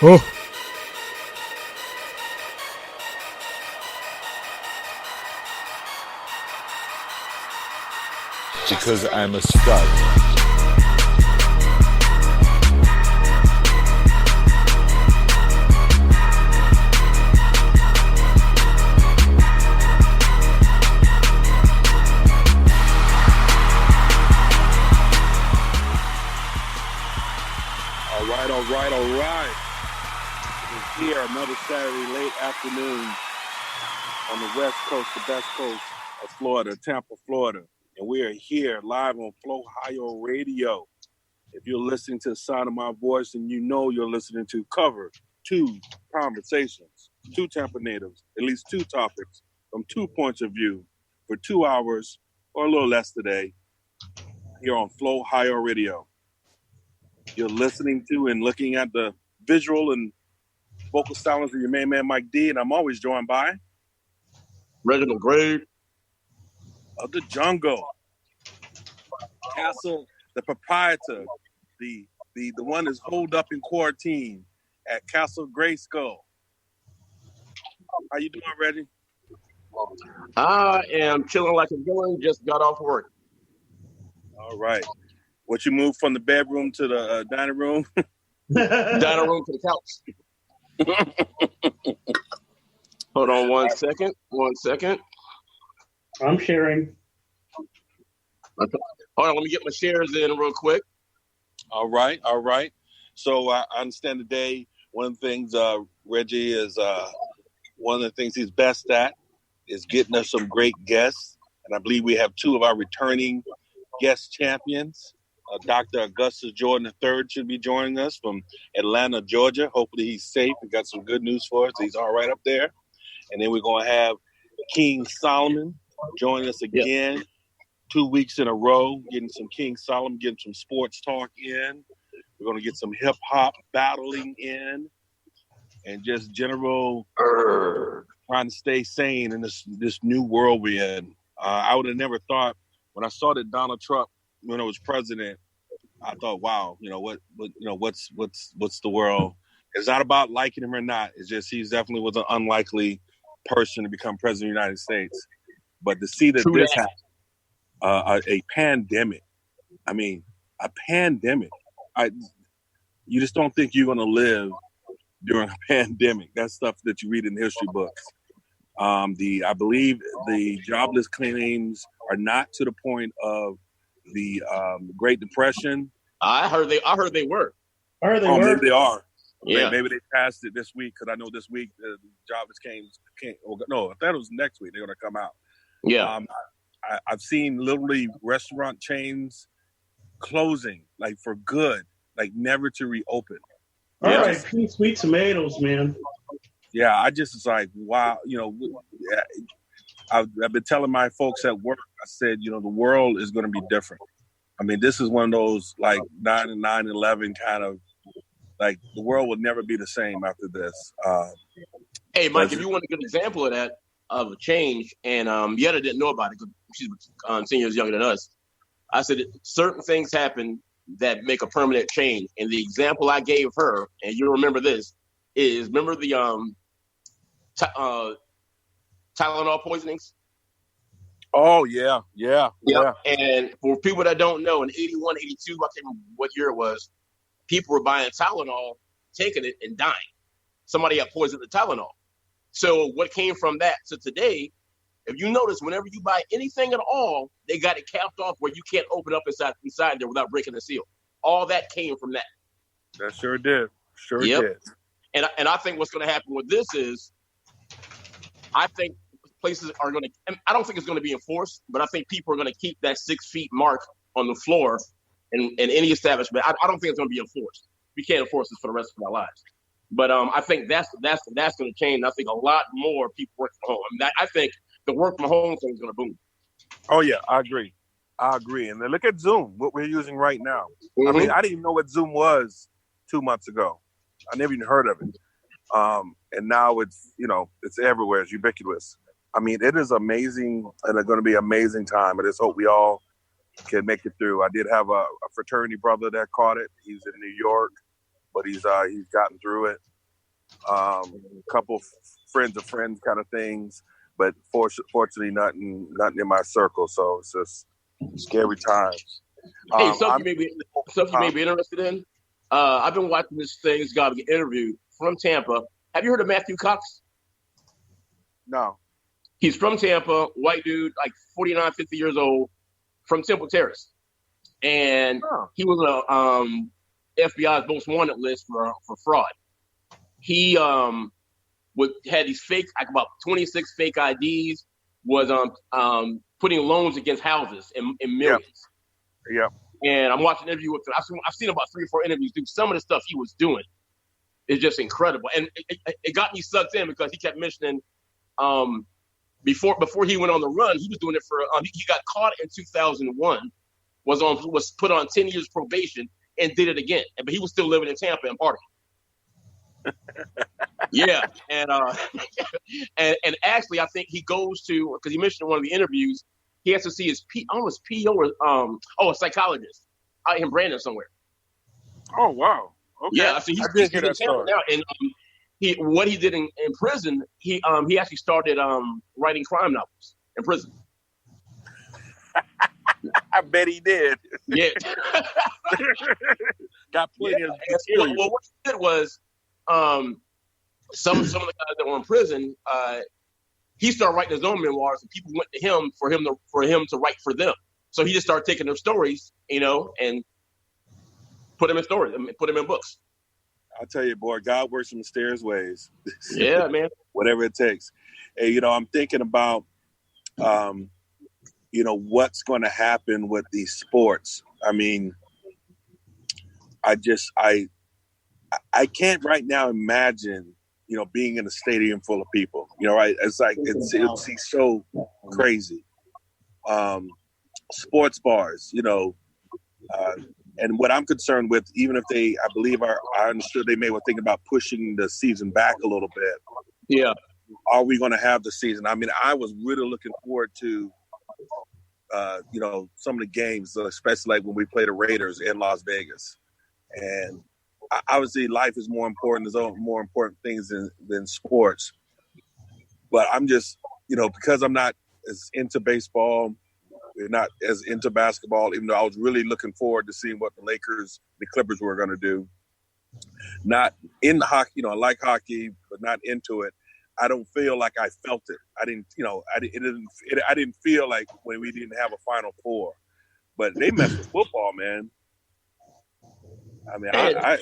Oh. Because I'm a stud. All right. We're here another Saturday late afternoon on the west coast, the best coast of Florida, Tampa, Florida. And we are here live on Flowhio Radio. If you're listening to the sound of my voice, and you know you're listening to Cover 2 Conversations, 2 Tampa natives, at least 2 topics from 2 points of view for 2 hours or a little less today here on Flowhio Radio. You're listening to and looking at the visual and vocal stylings of your main man, Mike D, and I'm always joined by Reginald Grade of the Jungle, Castle, the proprietor, the one that's holed up in quarantine at Castle Grayskull. How you doing, Reggie? I am chilling like a villain, just got off work. All right. What, you moved from the bedroom to the dining room? Dining room to the couch. Hold on one second. I'm sharing. Hold on, let me get my shares in real quick. All right. So I understand today one of the things Reggie is one of the things he's best at is getting us some great guests. And I believe we have 2 of our returning guest champions. Dr. Augustus Jordan III should be joining us from Atlanta, Georgia. Hopefully he's safe and got some good news for us. He's all right up there. And then we're going to have King Solomon join us again 2 weeks in a row, getting some King Solomon, getting some sports talk in. We're going to get some hip-hop battling in and just general trying to stay sane in this new world we're in. I would have never thought when I saw that Donald Trump, when I was president, I thought, wow, what's the world? It's not about liking him or not. It's just he definitely was an unlikely person to become president of the United States. But to see that this happened, a pandemic. I mean, a pandemic. You just don't think you're going to live during a pandemic. That's stuff that you read in history books. I believe the jobless claims are not to the point of the Great Depression. I heard they were. Maybe they are. Yeah. Maybe they passed it this week because I know this week the jobless came. No, I thought it was next week they're going to come out. Yeah. I've seen literally restaurant chains closing like for good, like never to reopen. All right, sweet tomatoes, man. Yeah, I just was like, wow. I've been telling my folks at work, I said, the world is going to be different. I mean, this is one of those like 9/11 kind of, like the world will never be the same after this. Hey, Mike, if you want a good example of that, of a change, and Yetta didn't know about it because she's 10 years younger than us. I said certain things happen that make a permanent change. And the example I gave her, and you'll remember this, is remember the Tylenol poisonings? Oh, yeah. And for people that don't know, in 81, 82, I can't remember what year it was, people were buying Tylenol, taking it, and dying. Somebody had poisoned the Tylenol. So what came from that to today, if you notice, whenever you buy anything at all, they got it capped off where you can't open up inside there without breaking the seal. All that came from that. That sure did. Did. And I think what's going to happen with this is, I think places are going to, I don't think it's going to be enforced, but I think people are going to keep that 6 feet mark on the floor in any establishment. I don't think it's going to be enforced. We can't enforce this for the rest of our lives. But I think that's going to change. I think a lot more people work from home. I think the work from home thing is going to boom. Oh, yeah, I agree. And then look at Zoom, what we're using right now. Mm-hmm. I mean, I didn't even know what Zoom was 2 months ago. I never even heard of it. And now it's everywhere. It's ubiquitous. I mean, it is amazing, and it's going to be an amazing time. I just hope we all can make it through. I did have a fraternity brother that caught it. He's in New York, but he's gotten through it. couple friends of friends kind of things, but fortunately nothing in my circle. So it's just scary times. Hey, something you may be interested in. I've been watching this thing. This guy get interviewed from Tampa. Have you heard of Matthew Cox? No. He's from Tampa, white dude, like 49, 50 years old, from Temple Terrace. And he was on FBI's most wanted list for fraud. He had these fake, like about 26 fake IDs, was putting loans against houses in millions. Yep. And I'm watching an interview with him. I've seen about 3 or 4 interviews. Dude, some of the stuff he was doing is just incredible. And it got me sucked in because he kept mentioning before he went on the run, he was doing it for he got caught in 2001, was put on 10 years probation and did it again. But he was still living in Tampa and partying. Yeah. And and actually I think he goes to, because he mentioned in one of the interviews, he has to see his PO or a psychologist out in Brandon somewhere. Oh wow! Okay. Yeah, so he's in Tampa now, and what he did in prison, he actually started writing crime novels in prison. I bet he did. Yeah, got plenty of material. Well, what he did was some of the guys that were in prison. He started writing his own memoirs, and people went to him for him to write for them. So he just started taking their stories, and put them in stories, put them in books. I'll tell you, boy, God works in mysterious ways. Yeah, man. Whatever it takes. Hey, I'm thinking about, what's going to happen with these sports. I mean, I can't right now imagine being in a stadium full of people, right? It's like, it's so crazy. Sports bars, and what I'm concerned with, even if I understood they may were thinking about pushing the season back a little bit. Yeah. Are we going to have the season? I mean, I was really looking forward to, some of the games, especially like when we play the Raiders in Las Vegas. And obviously life is more important. There's more important things than sports. But I'm just, because I'm not as into baseball, we're not as into basketball, even though I was really looking forward to seeing what the Clippers were going to do. Not in the hockey, I like hockey, but not into it. I don't feel like I felt it. I didn't feel like when we didn't have a Final Four. But they messed with football, man. I mean, I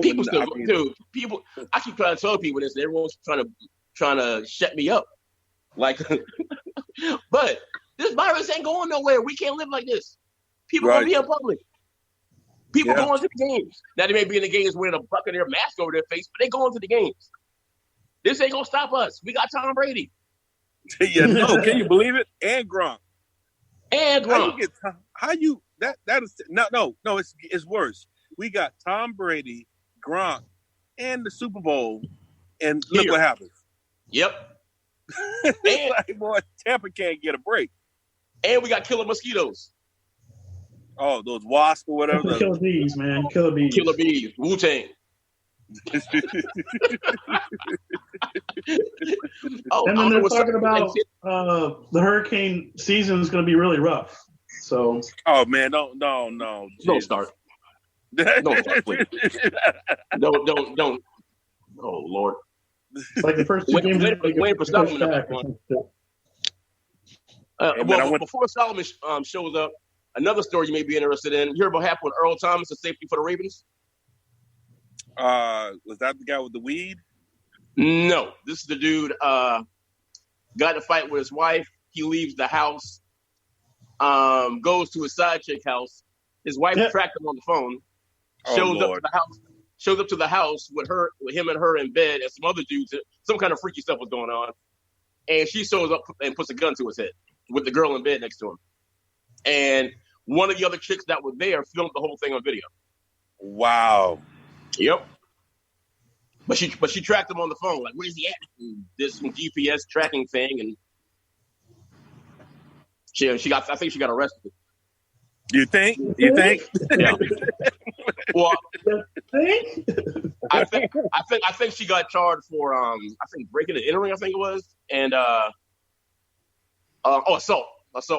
people still do. People, I keep trying to tell people this, and everyone's trying to shut me up. Like, but this virus ain't going nowhere. We can't live like this. People gonna be in public. People going to the games. Now they may be in the games wearing a Buccaneer mask over their face, but they going to the games. This ain't gonna stop us. We got Tom Brady. Yeah, no, can you believe it? And Gronk. It's worse. We got Tom Brady, Gronk, and the Super Bowl, and look what happens. Yep. And like, boy, Tampa can't get a break. And we got killer mosquitoes. Oh, those wasps or whatever. Killer bees, man. Killer bees. Killer bees. Wu-Tang. And then they're talking about the hurricane season is going to be really rough. So. Oh man, don't start. Don't start, please. Don't. Oh Lord. Like the first two games. Waiting for Solomon. Before Solomon shows up, another story you may be interested in. You heard about what happened with Earl Thomas, the safety for the Ravens? Was that the guy with the weed? No, this is the dude. Got in a fight with his wife. He leaves the house. Goes to his side chick house. His wife tracked him on the phone. Shows up to the house with him and her in bed, and some other dudes. Some kind of freaky stuff was going on. And she shows up and puts a gun to his head with the girl in bed next to him. And one of the other chicks that were there filmed the whole thing on video. Wow. Yep. But she tracked him on the phone. Like, where's he at? And did some GPS tracking thing, and I think she got arrested. You think? You think? Yeah. Well, think? I think she got charged for I think breaking and entering, I think it was, and assault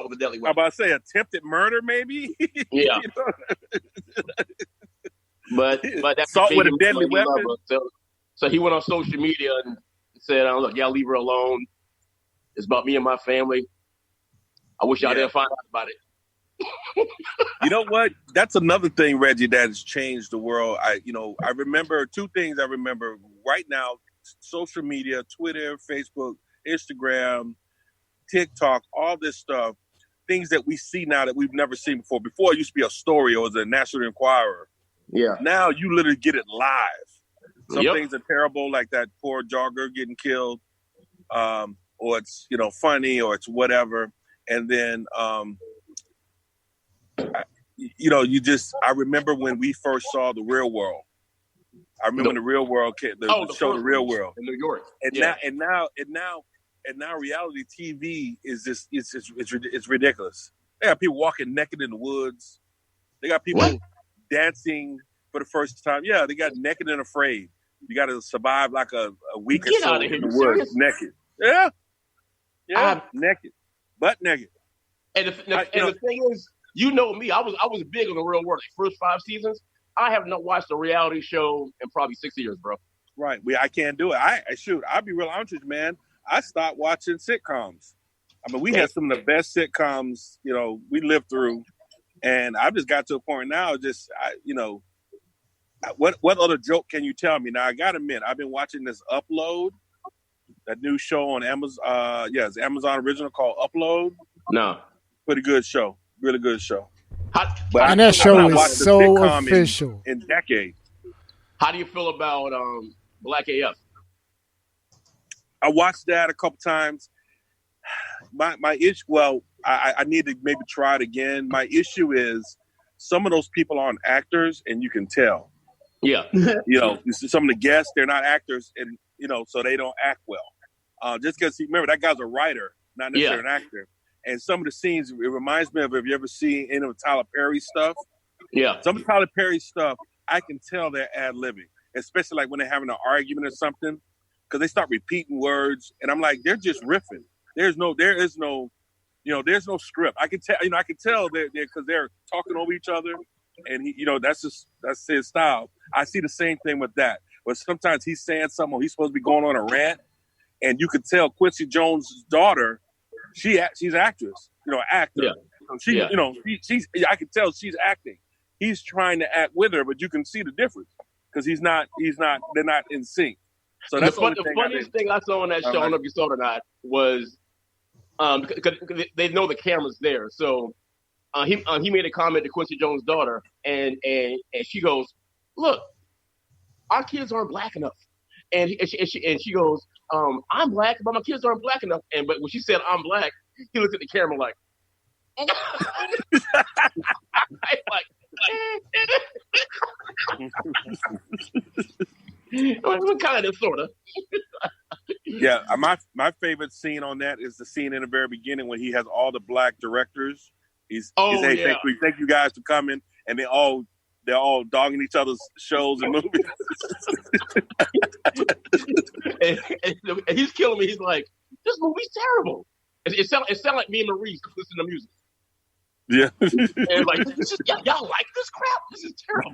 with a deadly I'm weapon. about to say attempted murder, maybe. Yeah. You know? But that's assault with a deadly weapon. So he went on social media and said, "Look, y'all leave her alone. It's about me and my family. I wish y'all didn't find out about it." You know what? That's another thing, Reggie, that has changed the world. I remember two things. I remember right now: social media, Twitter, Facebook, Instagram, TikTok, all this stuff. Things that we see now that we've never seen before. Before it used to be a story or it was a National Enquirer. Yeah. Now you literally get it live. Some Yep. things are terrible, like that poor jogger getting killed, or it's funny, or it's whatever. And then I remember when we first saw The Real World. I remember when The Real World came, the show The Real World in New York. and now reality TV is just it's ridiculous. They got people walking naked in the woods. They got people dancing for the first time. Yeah, they got naked and afraid. You got to survive like a week or so in the woods naked. Yeah, naked, butt naked. And the thing is, you know me, I was big on The Real World. Like first 5 seasons, I have not watched a reality show in probably 6 years, bro. Right, I can't do it. I'll be real honest with you, man. I stopped watching sitcoms. I mean, we had some of the best sitcoms, we lived through, and I've just got to a point now. What other joke can you tell me? Now I gotta admit, I've been watching this Upload, that new show on Amazon. It's Amazon original called Upload. No, pretty good show, really good show. And that show is so official in decades. How do you feel about Black AF? I watched that a couple times. My issue, I need to maybe try it again. My issue is some of those people aren't actors, and you can tell. Yeah. Some of the guests, they're not actors, and so they don't act well. Just because, remember, that guy's a writer, not necessarily an actor. And some of the scenes, it reminds me of, have you ever seen any of Tyler Perry stuff? Yeah. Some of Tyler Perry stuff, I can tell they're ad-libbing, especially like when they're having an argument or something, because they start repeating words, and I'm like, they're just riffing. There is no script. I can tell they're because they're talking over each other, and that's his style. I see the same thing with that. But sometimes he's saying something, or he's supposed to be going on a rant, and you could tell Quincy Jones' daughter, she's an actress, actor. Yeah. I can tell she's acting. He's trying to act with her, but you can see the difference because they're not in sync. So that's the funniest thing I saw on that show, I don't know if you saw it or not, was because they know the camera's there. So he made a comment to Quincy Jones' daughter, and she goes, "Look, our kids aren't black enough." And she goes, "I'm black, but my kids aren't black enough." But when she said "I'm black," he looked at the camera like, what kind of sort of. Yeah, my favorite scene on that is the scene in the very beginning when he has all the black directors. Thank you guys for coming, and they're all dogging each other's shows and movies. and he's killing me. He's like, "This movie's terrible." It sound like me and Maurice listening to music. Yeah, and like, y'all like this crap? This is terrible.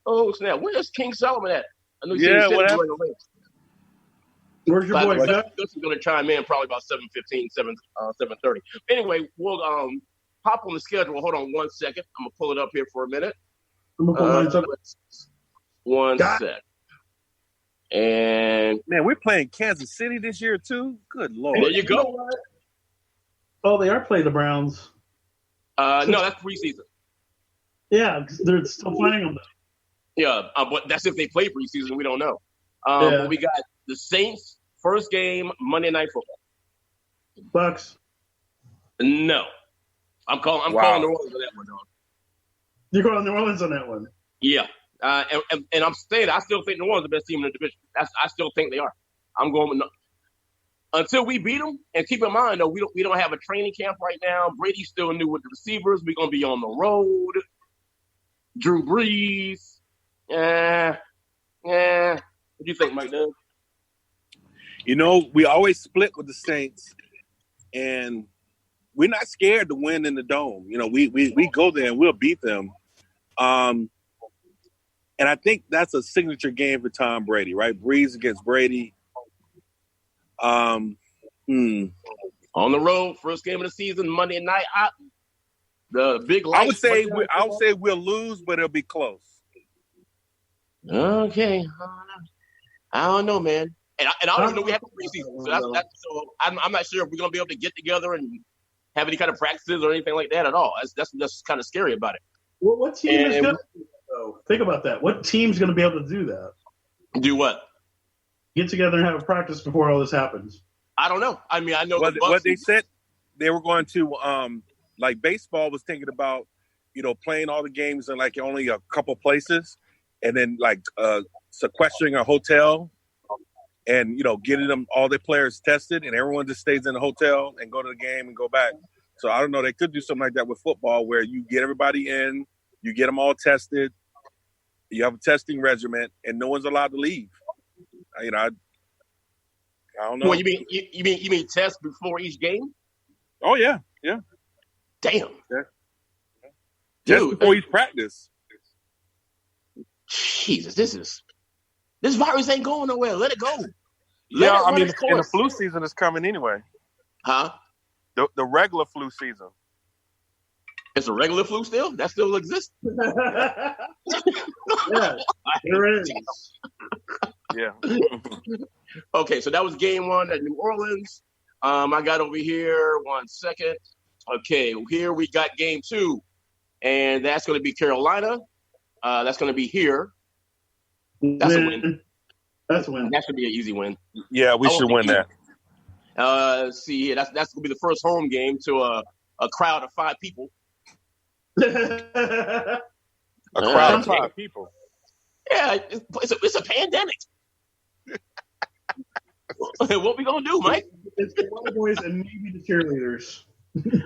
Oh snap! Where's King Solomon at? I know what happened? Where's your boy? This is going to chime in probably about 7:15, 7:30. Anyway, we'll hop on the schedule. Hold on 1 second. I'm gonna pull it up here for a minute. One sec. And man, we're playing Kansas City this year too. Good Lord! There you go. Oh, they are playing the Browns. No, that's preseason. Yeah, they're still playing them. Yeah, but that's if they play preseason. We don't know. But we got the Saints first game Monday Night Football. Bucks. No, I'm calling New Orleans on that one, dog. You're going New Orleans on that one. Yeah, and I'm saying I still think New Orleans is the best team in the division. I still think they are. I'm going until we beat them. And keep in mind though, we don't have a training camp right now. Brady's still new with the receivers. We're gonna be on the road. Drew Brees. What do you think, Mike Doug? You know, we always split with the Saints, and we're not scared to win in the Dome. You know, we go there and we'll beat them. And I think that's a signature game for Tom Brady, right? Breeze against Brady. On the road, first game of the season, Monday night. The big lights. I would say we'll lose, but it'll be close. Okay, I don't know, man. And I don't even know we have a preseason. So I'm not sure if we're gonna be able to get together and have any kind of practices or anything like that at all. That's kind of scary about it. Well, what team is going to think about that? What team's going to be able to do that? Do what? Get together and have a practice before all this happens. I don't know. I mean, I know what they said. They were going to like baseball was thinking about, playing all the games in like only a couple places, and then like sequestering a hotel, and getting them all their players tested, and everyone just stays in the hotel and go to the game and go back. So I don't know. They could do something like that with football, where you get everybody in, you get them all tested, you have a testing regimen, and no one's allowed to leave. I don't know. Well, you mean test before each game? Oh yeah. Damn. Yeah. Just before each practice. Jesus, this virus ain't going nowhere. Let it go. And the flu season is coming anyway. Huh? The regular flu season. It's a regular flu still? That still exists? Yeah, there is. Yeah. Okay, so that was game one at New Orleans. I got over here 1 second. Okay, here we got game two, and that's going to be Carolina. That's going to be here. That's a win. That's a win. That should be an easy win. Yeah, we should win that. Let's see here. That's going to be the first home game to a crowd of 5 people. A crowd of 5 people. Yeah, it's a pandemic. What we gonna do, Mike? It's the white boys and maybe the cheerleaders.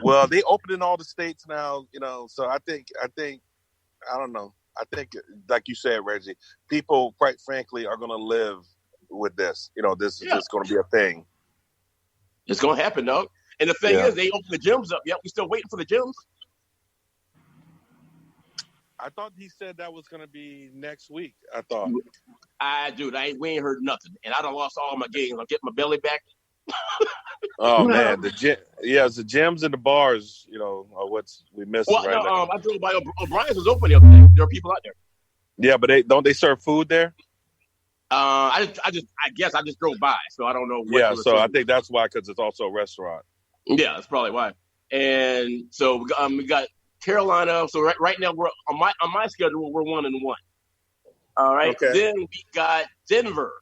Well, they open in all the states now, so I think I don't know. I think, like you said, Reggie, people, quite frankly, are going to live with this. This is just going to be a thing. It's going to happen, though. And the thing is, they open the gyms up. Yep, we're still waiting for the gyms. I thought he said that was going to be next week. I thought. We ain't heard nothing. And I done lost all my games. I'll get my belly back. Oh, man. The gyms and the bars, are what we missing right now. I drove by O'Brien's was open the other day. There are people out there. Yeah, but don't they serve food there? I guess I just drove by, so I don't know. So I think that's why, because it's also a restaurant. Yeah, that's probably why. And so we got Carolina. So right now we're on my schedule. We're 1-1. All right. Okay. Then we got Denver.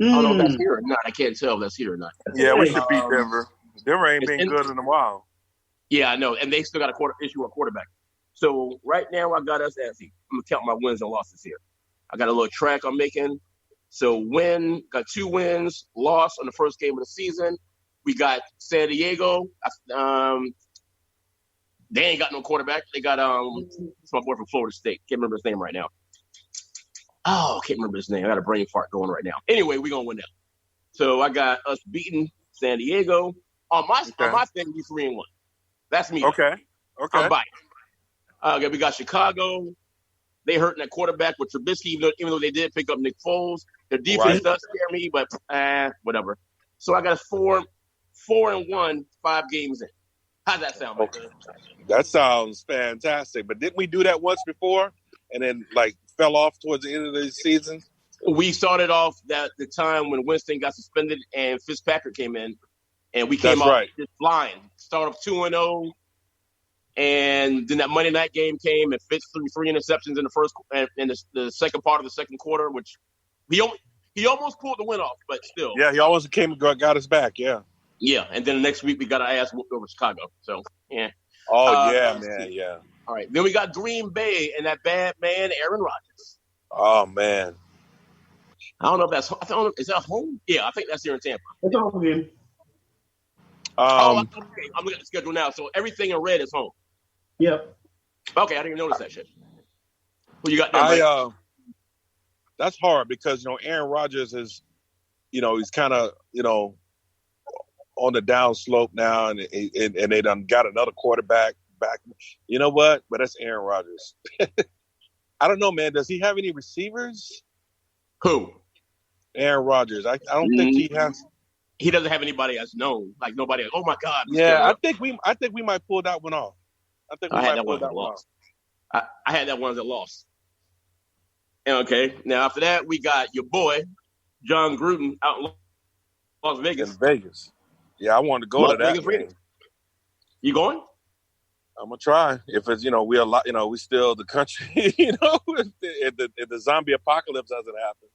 I don't know if that's here or not. I can't tell if that's here or not. Yeah, we should beat Denver. Denver ain't been good in a while. Yeah, I know. And they still got issue a quarterback. So right now I got us at, I'm going to count my wins and losses here. I got a little track I'm making. So got 2 wins, loss on the first game of the season. We got San Diego. They ain't got no quarterback. They got it's my boy from Florida State. Can't remember his name right now. Oh, I can't remember his name. I got a brain fart going right now. Anyway, we're gonna win that. So I got us beating San Diego. On my thing, we 3-1. That's me. Okay. I'm biased. Okay, we got Chicago. They hurting that quarterback with Trubisky, even though they did pick up Nick Foles. Their defense does scare me, but whatever. So I got 4-1, 5 games in. How's that sound? Okay. That sounds fantastic. But didn't we do that once before and then fell off towards the end of the season? We started off the time when Winston got suspended and Fitzpatrick came in, and we came out just flying. Started off 2-0, and then that Monday night game came and Fitz threw 3 interceptions in the first and the second part of the second quarter, which he almost pulled the win off, but still. Yeah, he almost got us back. Yeah. Yeah, and then the next week we got our ass whooped over Chicago. So yeah. Oh man, yeah. All right, then we got Green Bay and that bad man Aaron Rodgers. Oh man. I don't know if is that home? Yeah, I think that's here in Tampa. It's home game. I'm looking at the schedule now. So everything in red is home. Yep. Okay, I didn't even notice that shit. Who you got there, that's hard because, Aaron Rodgers is, he's kind of, on the down slope now, and they done got another quarterback back. You know what? But that's Aaron Rodgers. I don't know, man. Does he have any receivers? Who? Aaron Rodgers. I don't think he has. He doesn't have anybody as known. Like nobody. Oh my God. Yeah, I think we might pull that one off. I had that one as a loss. I had that one as a loss. Okay. Now after that, we got your boy John Gruden out in Las Vegas. In Vegas. Yeah, I wanted to go to that. Vegas. You going? I'm gonna try. If it's we still the country. If the zombie apocalypse doesn't happen.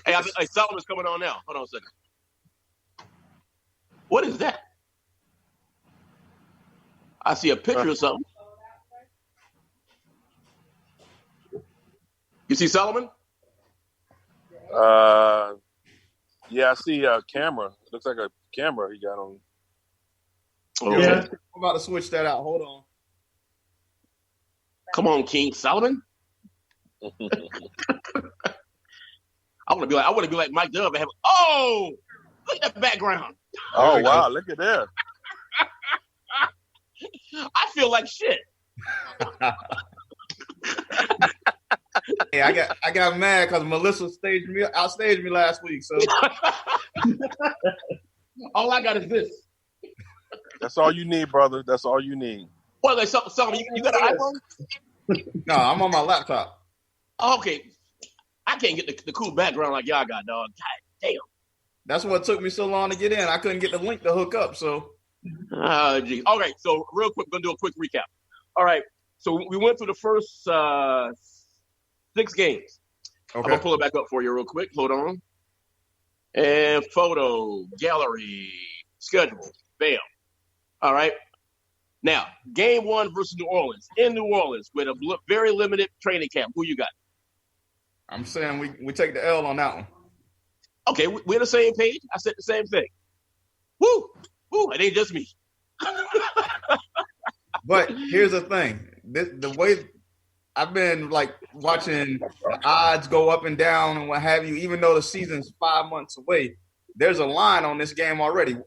Hey, Solomon's coming on now. Hold on a second. What is that? I see a picture of something. You see Solomon? Yeah, I see a camera. It looks like a camera he got on. Oh, yeah. I'm about to switch that out. Hold on. Come on, King Solomon. I want to be like Mike Dove and have. Oh, look at that background. Oh wow, look at that. I feel like shit. Hey, I got mad because Melissa outstaged me last week. So all I got is this. That's all you need, brother. That's all you need. What, like something? You got an iPhone? No, I'm on my laptop. Oh, okay. I can't get the cool background like y'all got, dog. God damn. That's what took me so long to get in. I couldn't get the link to hook up. So. Oh, geez. All right. So real quick, we're gonna do a quick recap. All right. So we went through the first 6 games. Okay. I'm gonna pull it back up for you real quick. Hold on. And photo gallery schedule. Bam. All right. Now, game 1 versus New Orleans in New Orleans with a very limited training camp. Who you got? I'm saying we take the L on that one. Okay, we're the same page. I said the same thing. Woo! It ain't just me. But here's the thing: the way I've been like watching the odds go up and down and what have you, even though the season's 5 months away, there's a line on this game already.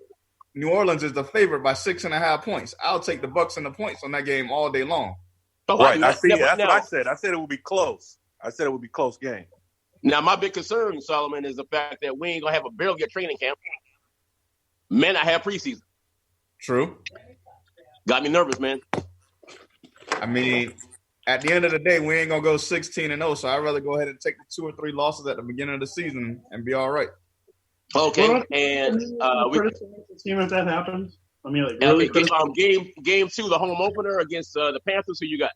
New Orleans is the favorite by 6.5 points. I'll take the Bucs and the points on that game all day long. Right. That's what I said. I said it would be close. I said it would be a close game. Now, my big concern, Solomon, is the fact that we ain't going to have barely a training camp. Man, I have preseason. True. Got me nervous, man. I mean, at the end of the day, we ain't going to go 16-0, so I'd rather go ahead and take the 2 or 3 losses at the beginning of the season and be all right. Okay, and we team if that happens. I mean, like really. Game 2, the home opener against the Panthers. Who you got?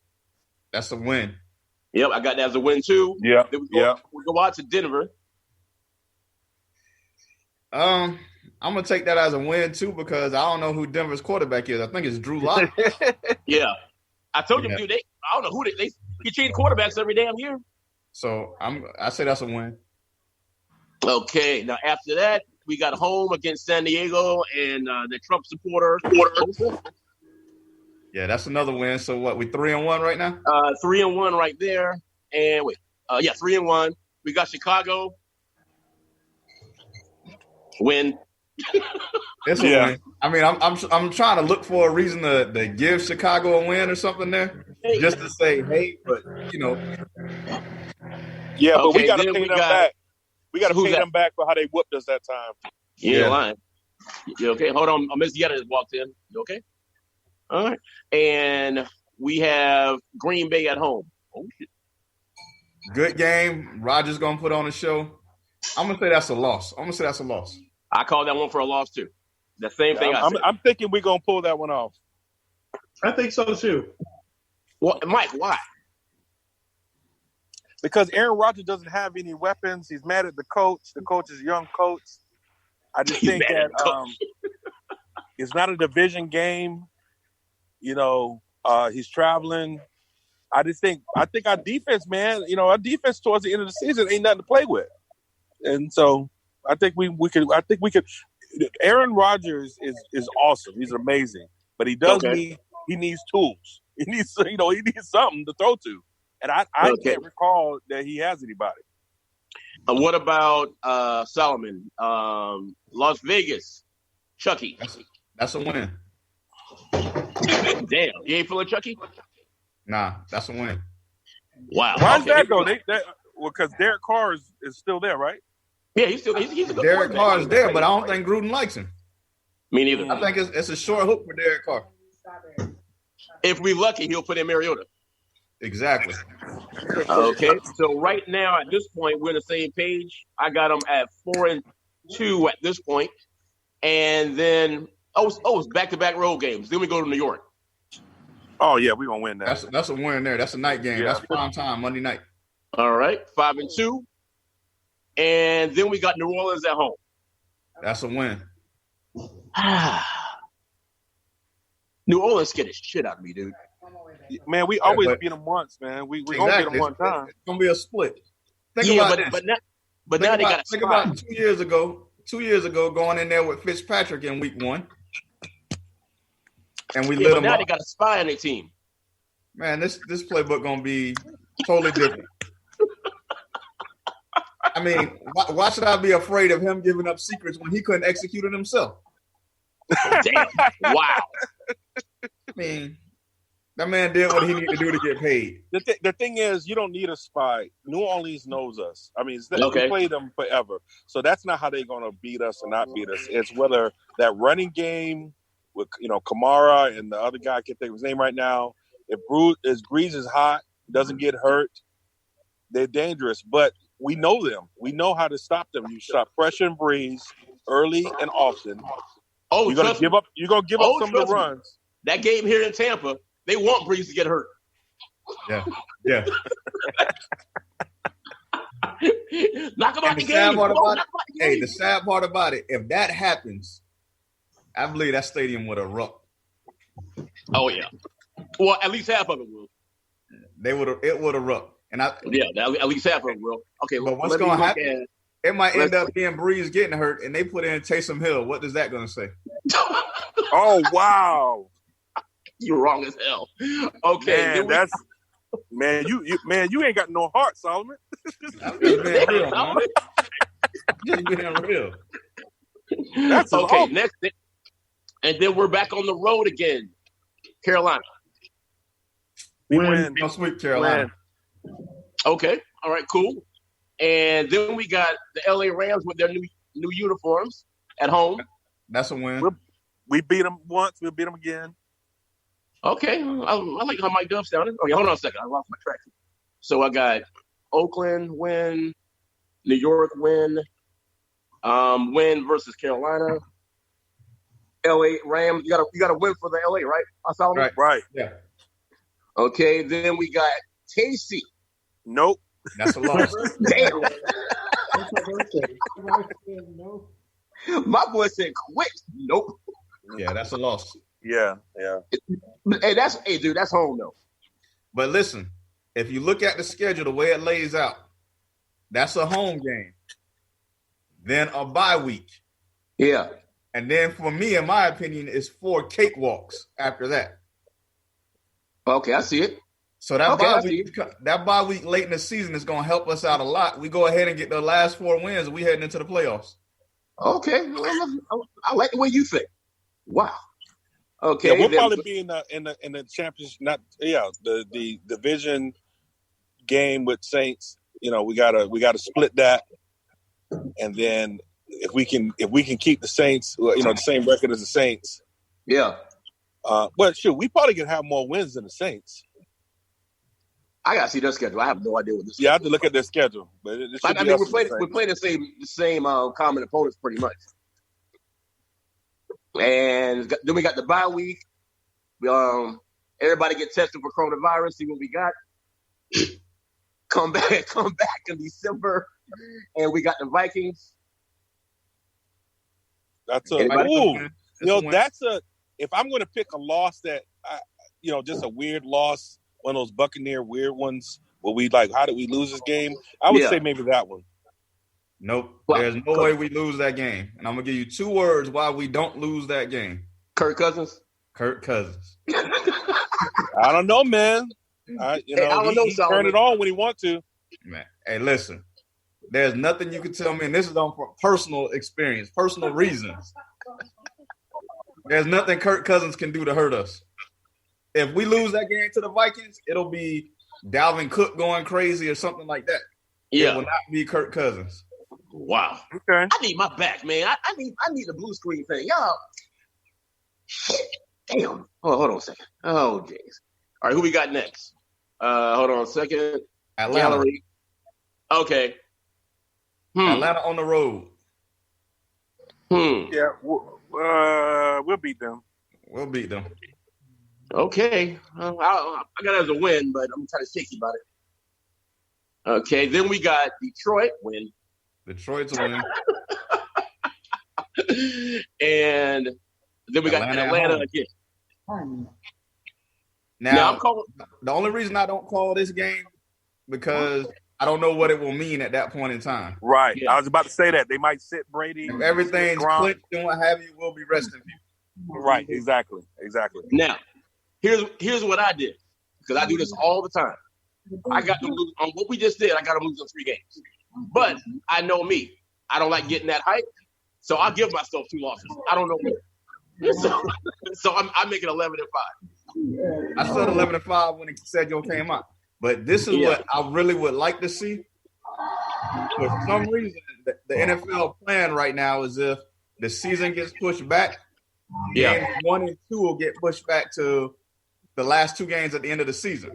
That's a win. Yep, I got that as a win too. Yeah, we go out to Denver. I'm gonna take that as a win too because I don't know who Denver's quarterback is. I think it's Drew Lock. Yeah, I told you, dude. I don't know who they change quarterbacks every damn year. So I say that's a win. Okay, now after that, we got home against San Diego and the Trump supporter. Yeah, that's another win. So what? We 3-1 right now? 3-1 right there. And 3-1. We got Chicago. Win. It's a win. I mean, I'm trying to look for a reason to give Chicago a win or something there, just to say, hey, but Yeah, but we got to pay them back. We got to pay them back for how they whooped us that time. You ain't lying. You okay? Hold on. Miss Yetta just walked in. You okay? All right. And we have Green Bay at home. Oh, shit. Good game. Rodgers going to put on a show. I'm going to say that's a loss. I call that one for a loss, too. The same thing I said. I'm thinking we're going to pull that one off. I think so, too. Well, Mike, why? Because Aaron Rodgers doesn't have any weapons. He's mad at the coach. The coach is a young coach. I just think that it's not a division game. He's traveling. I think our defense, man, our defense towards the end of the season ain't nothing to play with. And so I think we could. Aaron Rodgers is awesome. He's amazing, but he does need he needs tools. He needs something to throw to. And I can't recall that he has anybody. What about Solomon? Las Vegas, Chucky. That's a win. Damn, you ain't feeling Chucky? Nah, that's a win. Wow. Why is that though? Because Derek Carr is still there, right? Yeah, he's a good Derek Carr is there, but I don't think Gruden likes him. Me neither. I think it's a short hook for Derek Carr. If we're lucky, he'll put in Mariota. Exactly. Okay, so right now at this point, we're on the same page. I got them at 4-2 at this point, and then it's back-to-back road games. Then we go to New York. Oh yeah, we're gonna win that. That's a win there. That's a night game. Yeah. That's prime time, Monday night. All right, 5-2, and then we got New Orleans at home. That's a win. New Orleans scared the shit out of me, dude. Man, we always beat them once, man. We gonna beat them one time. It's gonna be a split. Think about this. But now they got to think about 2 years ago. 2 years ago, going in there with Fitzpatrick in week 1, and we lit them now up. they got a spy on their team. Man, this playbook gonna be totally different. I mean, why should I be afraid of him giving up secrets when he couldn't execute it himself? Damn! Wow. I mean, that man did what he needed to do to get paid. The thing is, you don't need a spy. New Orleans knows us. I mean, Okay. we play them forever, so that's not how they're gonna beat us or not beat us. It's whether that running game with Kamara and the other guy, I can't think of his name right now. If Breeze is hot, doesn't get hurt, they're dangerous. But we know them. We know how to stop them. You stop pressuring Breeze early and often. Oh, you're gonna give up. You're gonna give up some of the runs. That game here in Tampa, they want Breeze to get hurt. Yeah. Knock him out the game. The sad part about it, if that happens, I believe that stadium would erupt. Oh yeah. Well, at least half of it will. It would erupt. And at least half of it will. Okay, but what's going to happen? It might end up being Breeze getting hurt, and they put in Taysom Hill. What is that going to say? Oh wow, you're wrong as hell. Okay, man, you ain't got no heart, Solomon. I'm just being real, man. Just being real. That's okay. awful. Next, and then we're back on the road again. Carolina. We win. No sweep, Carolina. Okay. All right. Cool. And then we got the LA Rams with their new uniforms at home. That's a win. We beat them once. We'll beat them again. Okay. I like how Mike Dove sounded. Okay, hold on a second. I lost my track. So I got Oakland win, New York win, win versus Carolina. LA Rams. You got a win for the LA, right? Right. Yeah. Okay. Then we got KC. Nope. That's a loss. Damn. My boy said quit. Nope. Yeah, that's a loss. Yeah. Hey, dude, that's home though. But listen, if you look at the schedule, the way it lays out, that's a home game. Then a bye week. Yeah. And then for me, in my opinion, it's 4 cakewalks after that. Okay, I see it. So that bye week late in the season is going to help us out a lot. We go ahead and get the last 4 wins, and we heading into the playoffs. Okay, I like the way you think. Wow. Okay, yeah, we'll probably be in the championship. The division game with Saints. We gotta split that, and then if we can keep the Saints, the same record as the Saints. Yeah. Well, sure, we probably can have more wins than the Saints. I gotta see their schedule. I have no idea what this. Yeah, I have to look at their schedule, but we're playing the same common opponents pretty much. And then we got the bye week. Everybody get tested for coronavirus. See what we got. Come back in December, and we got the Vikings. That's if I'm going to pick a loss that just a weird loss. One of those Buccaneer weird ones where we how did we lose this game? I would say maybe that one. Nope. There's no way we lose that game. And I'm going to give you 2 words why we don't lose that game. Kirk Cousins. Kirk Cousins. I don't know, man. He turn it on when he want to. Man, hey, listen. There's nothing you can tell me, and this is on for personal experience, personal reasons. There's nothing Kirk Cousins can do to hurt us. If we lose that game to the Vikings, it'll be Dalvin Cook going crazy or something like that. Yeah. It will not be Kirk Cousins. Wow. Okay. I need my back, man. I need the blue screen thing. Y'all. Shit. Damn. Hold on a second. Oh, jeez. All right, who we got next? Hold on a second. Atlanta. Gallery. Okay. Atlanta on the road. Yeah, we'll beat them. We'll beat them. Okay. I got it as a win, but I'm kind of shaky about it. Okay, then we got Detroit win. Detroit's a win. And then we got Atlanta again. Now, I'm calling. The only reason I don't call this game because I don't know what it will mean at that point in time. Right. Yeah. I was about to say that. They might sit Brady. If everything's clinched and what have you, we'll be resting people. Right. Exactly. Now, here's what I did, because I do this all the time. I got to lose on what we just did. I got to lose in 3 games. But I know me. I don't like getting that hype. So I'll give myself 2 losses. I don't know what. So I'm making 11-5. I said 11-5 when Sergio came out. But this is what I really would like to see. For some reason, the NFL plan right now is if the season gets pushed back, games 1 and 2 will get pushed back to the last 2 games at the end of the season.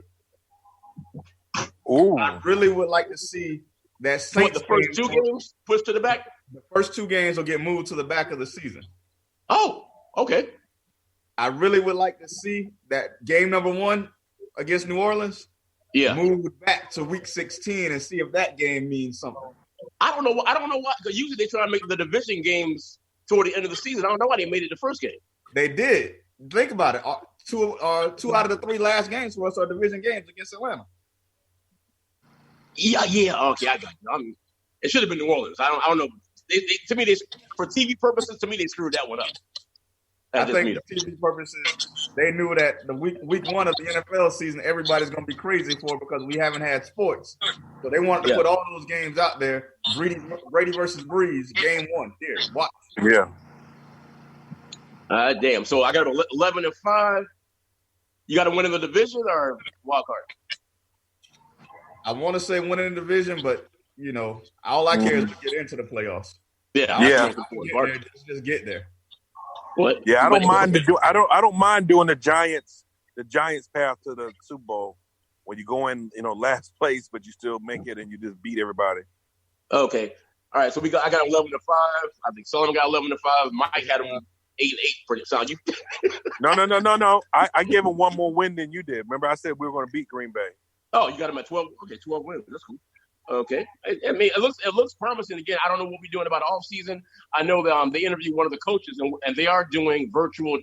Ooh. I really would like to see that Saints the first 2 games pushed to the back? The first 2 games will get moved to the back of the season. Oh, okay. I really would like to see that game number 1 against New Orleans moved back to week 16 and see if that game means something. I don't know why. Because usually they try to make the division games toward the end of the season. I don't know why they made it the first game. They did. Think about it. 2 out of the 3 last games for us are division games against Atlanta. Yeah. Okay, I got you. It should have been New Orleans. I don't know. To me, for TV purposes, they screwed that one up. I think for TV purposes, they knew that the week 1 of the NFL season, everybody's going to be crazy for because we haven't had sports. So they wanted to put all those games out there. Brady versus Breeze, game 1. Here, watch. Yeah. Damn. So I got 11-5. You got to win in the division or wild card? I want to say winning the division, but all I care is to get into the playoffs. Just get there. What? Yeah, I don't mind doing the Giants path to the Super Bowl when you go in, last place, but you still make it and you just beat everybody. Okay. All right. So I got 11-5. I think Solomon got 11-5. Mike had him 8-8 for the sound. No. I gave him one more win than you did. Remember, I said we were going to beat Green Bay. Oh, you got him at 12. Okay, 12 wins. That's cool. Okay. I mean, it looks promising. Again, I don't know what we're doing about the offseason. I know that they interviewed one of the coaches, and they are doing virtual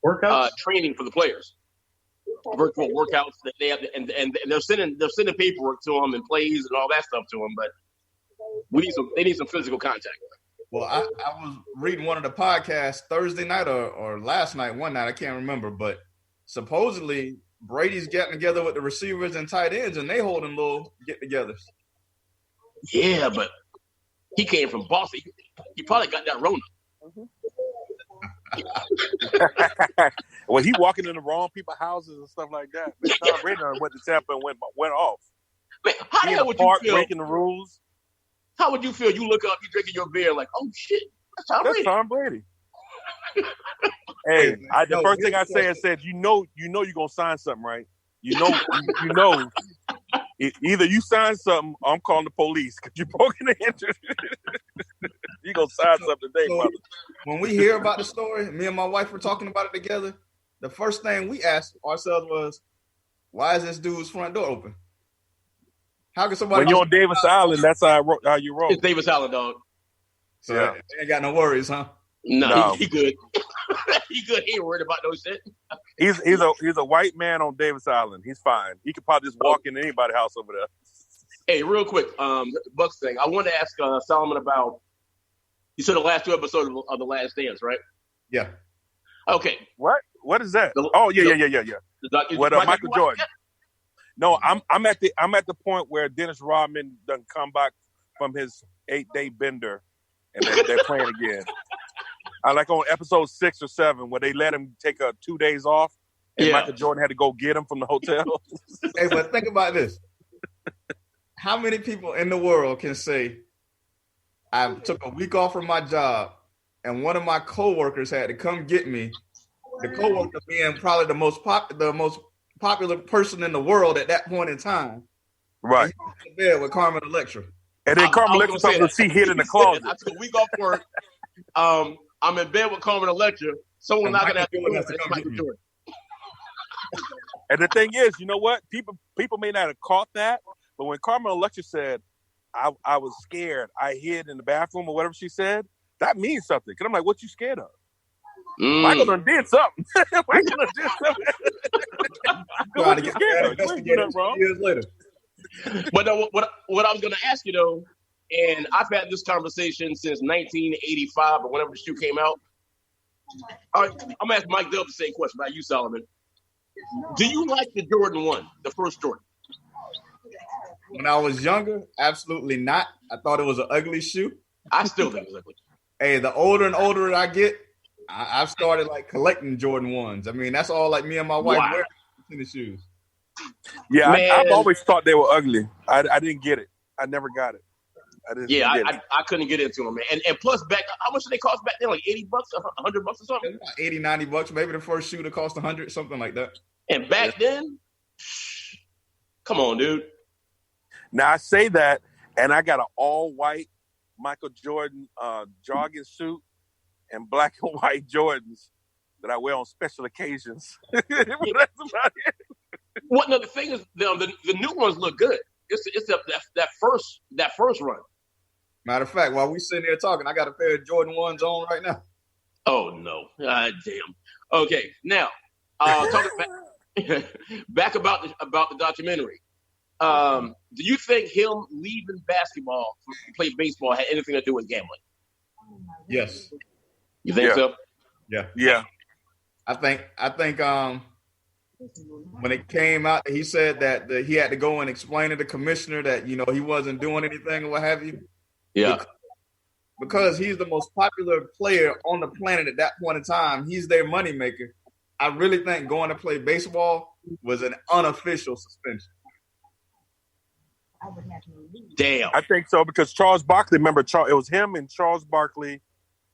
workouts, training for the players. Virtual workouts that they have, and they're sending paperwork to them and plays and all that stuff to them. But they need some physical contact. Well, I was reading one of the podcasts Thursday night or last night, one night, I can't remember, but supposedly Brady's getting together with the receivers and tight ends, and they holding little get-togethers. Yeah, but he came from Boston. He probably got that Rona. Well, he walking in the wrong people's houses and stuff like that. Tom Brady went to Tampa and went off. Man, how the hell would you feel breaking the rules? How would you feel? You look up, you drinking your beer, like, oh shit, that's Tom Brady. Hey, the first thing I said, you know you're gonna sign something, right? You know, either you sign something, or I'm calling the police because you're broken into. You gonna sign something today, brother. When we hear about the story, me and my wife were talking about it together. The first thing we asked ourselves was, "Why is this dude's front door open? How can somebody?" When you're on Davis Island, that's how you roll. It's Davis Island, dog. So yeah. Ain't got no worries, huh? No. He good. He good. He ain't worried about no shit. He's a white man on Davis Island. He's fine. He could probably just walk into anybody's house over there. Hey, real quick, Bucks thing. I wanted to ask Solomon about. You said the last 2 episodes of The Last Dance, right? Yeah. Okay. What? What is that? Yeah. What Michael Jordan? No, I'm at the point where Dennis Rodman done come back from his 8-day bender, and they're playing again. I like on episode 6 or 7 where they let him take 2 days off, and Michael Jordan had to go get him from the hotel. Hey, but think about this: how many people in the world can say, "I took a week off from my job, and one of my coworkers had to come get me"? The coworker being probably the most popular person in the world at that point in time. Right. In bed with Carmen Electra. And then Carmen Electra talking to see hid in the closet. I took a week off work. I'm in bed with Carmen Electra. Someone's not gonna have to come Michael Jordan. And the thing is, you know what? People may not have caught that, but when Carmen Electra said, I was scared, I hid in the bathroom or whatever she said, that means something. Because I'm like, what you scared of? Michael done did something. Michael done did something. Trying to get years later. But what I was going to ask you, though, and I've had this conversation since 1985 or whenever the shoe came out. All right, I'm going to ask Mike Dell the same question about you, Solomon. Do you like the Jordan 1, the first Jordan? When I was younger, absolutely not. I thought it was an ugly shoe. I still think it's ugly. Hey, the older and older I get, I've started like collecting Jordan 1s. I mean, that's all like me and my wife wear tennis shoes. Yeah, I've always thought they were ugly. I didn't get it. I never got it. I couldn't get into them, man. And plus, back, how much did they cost back then? Like $80, $100 or something? About $80, $90. Maybe the first shoe that cost $100, something like that. And back then, come on, dude. Now I say that, and I got an all-white Michael Jordan jogging suit and black and white Jordans that I wear on special occasions. That's about it. What? No, the thing is, the new ones look good. It's that first run. Matter of fact, while we sitting here talking, I got a pair of Jordan 1s on right now. Oh no! Damn. Okay, now talking back about the documentary. Do you think him leaving basketball to play baseball had anything to do with gambling? Yes. You think so? Yeah. I think when it came out, he said that he had to go and explain to the commissioner that, you know, he wasn't doing anything or what have you. Yeah. Because he's the most popular player on the planet at that point in time. He's their moneymaker. I really think going to play baseball was an unofficial suspension. Damn. I think so because Charles Barkley, remember, it was him and Charles Barkley,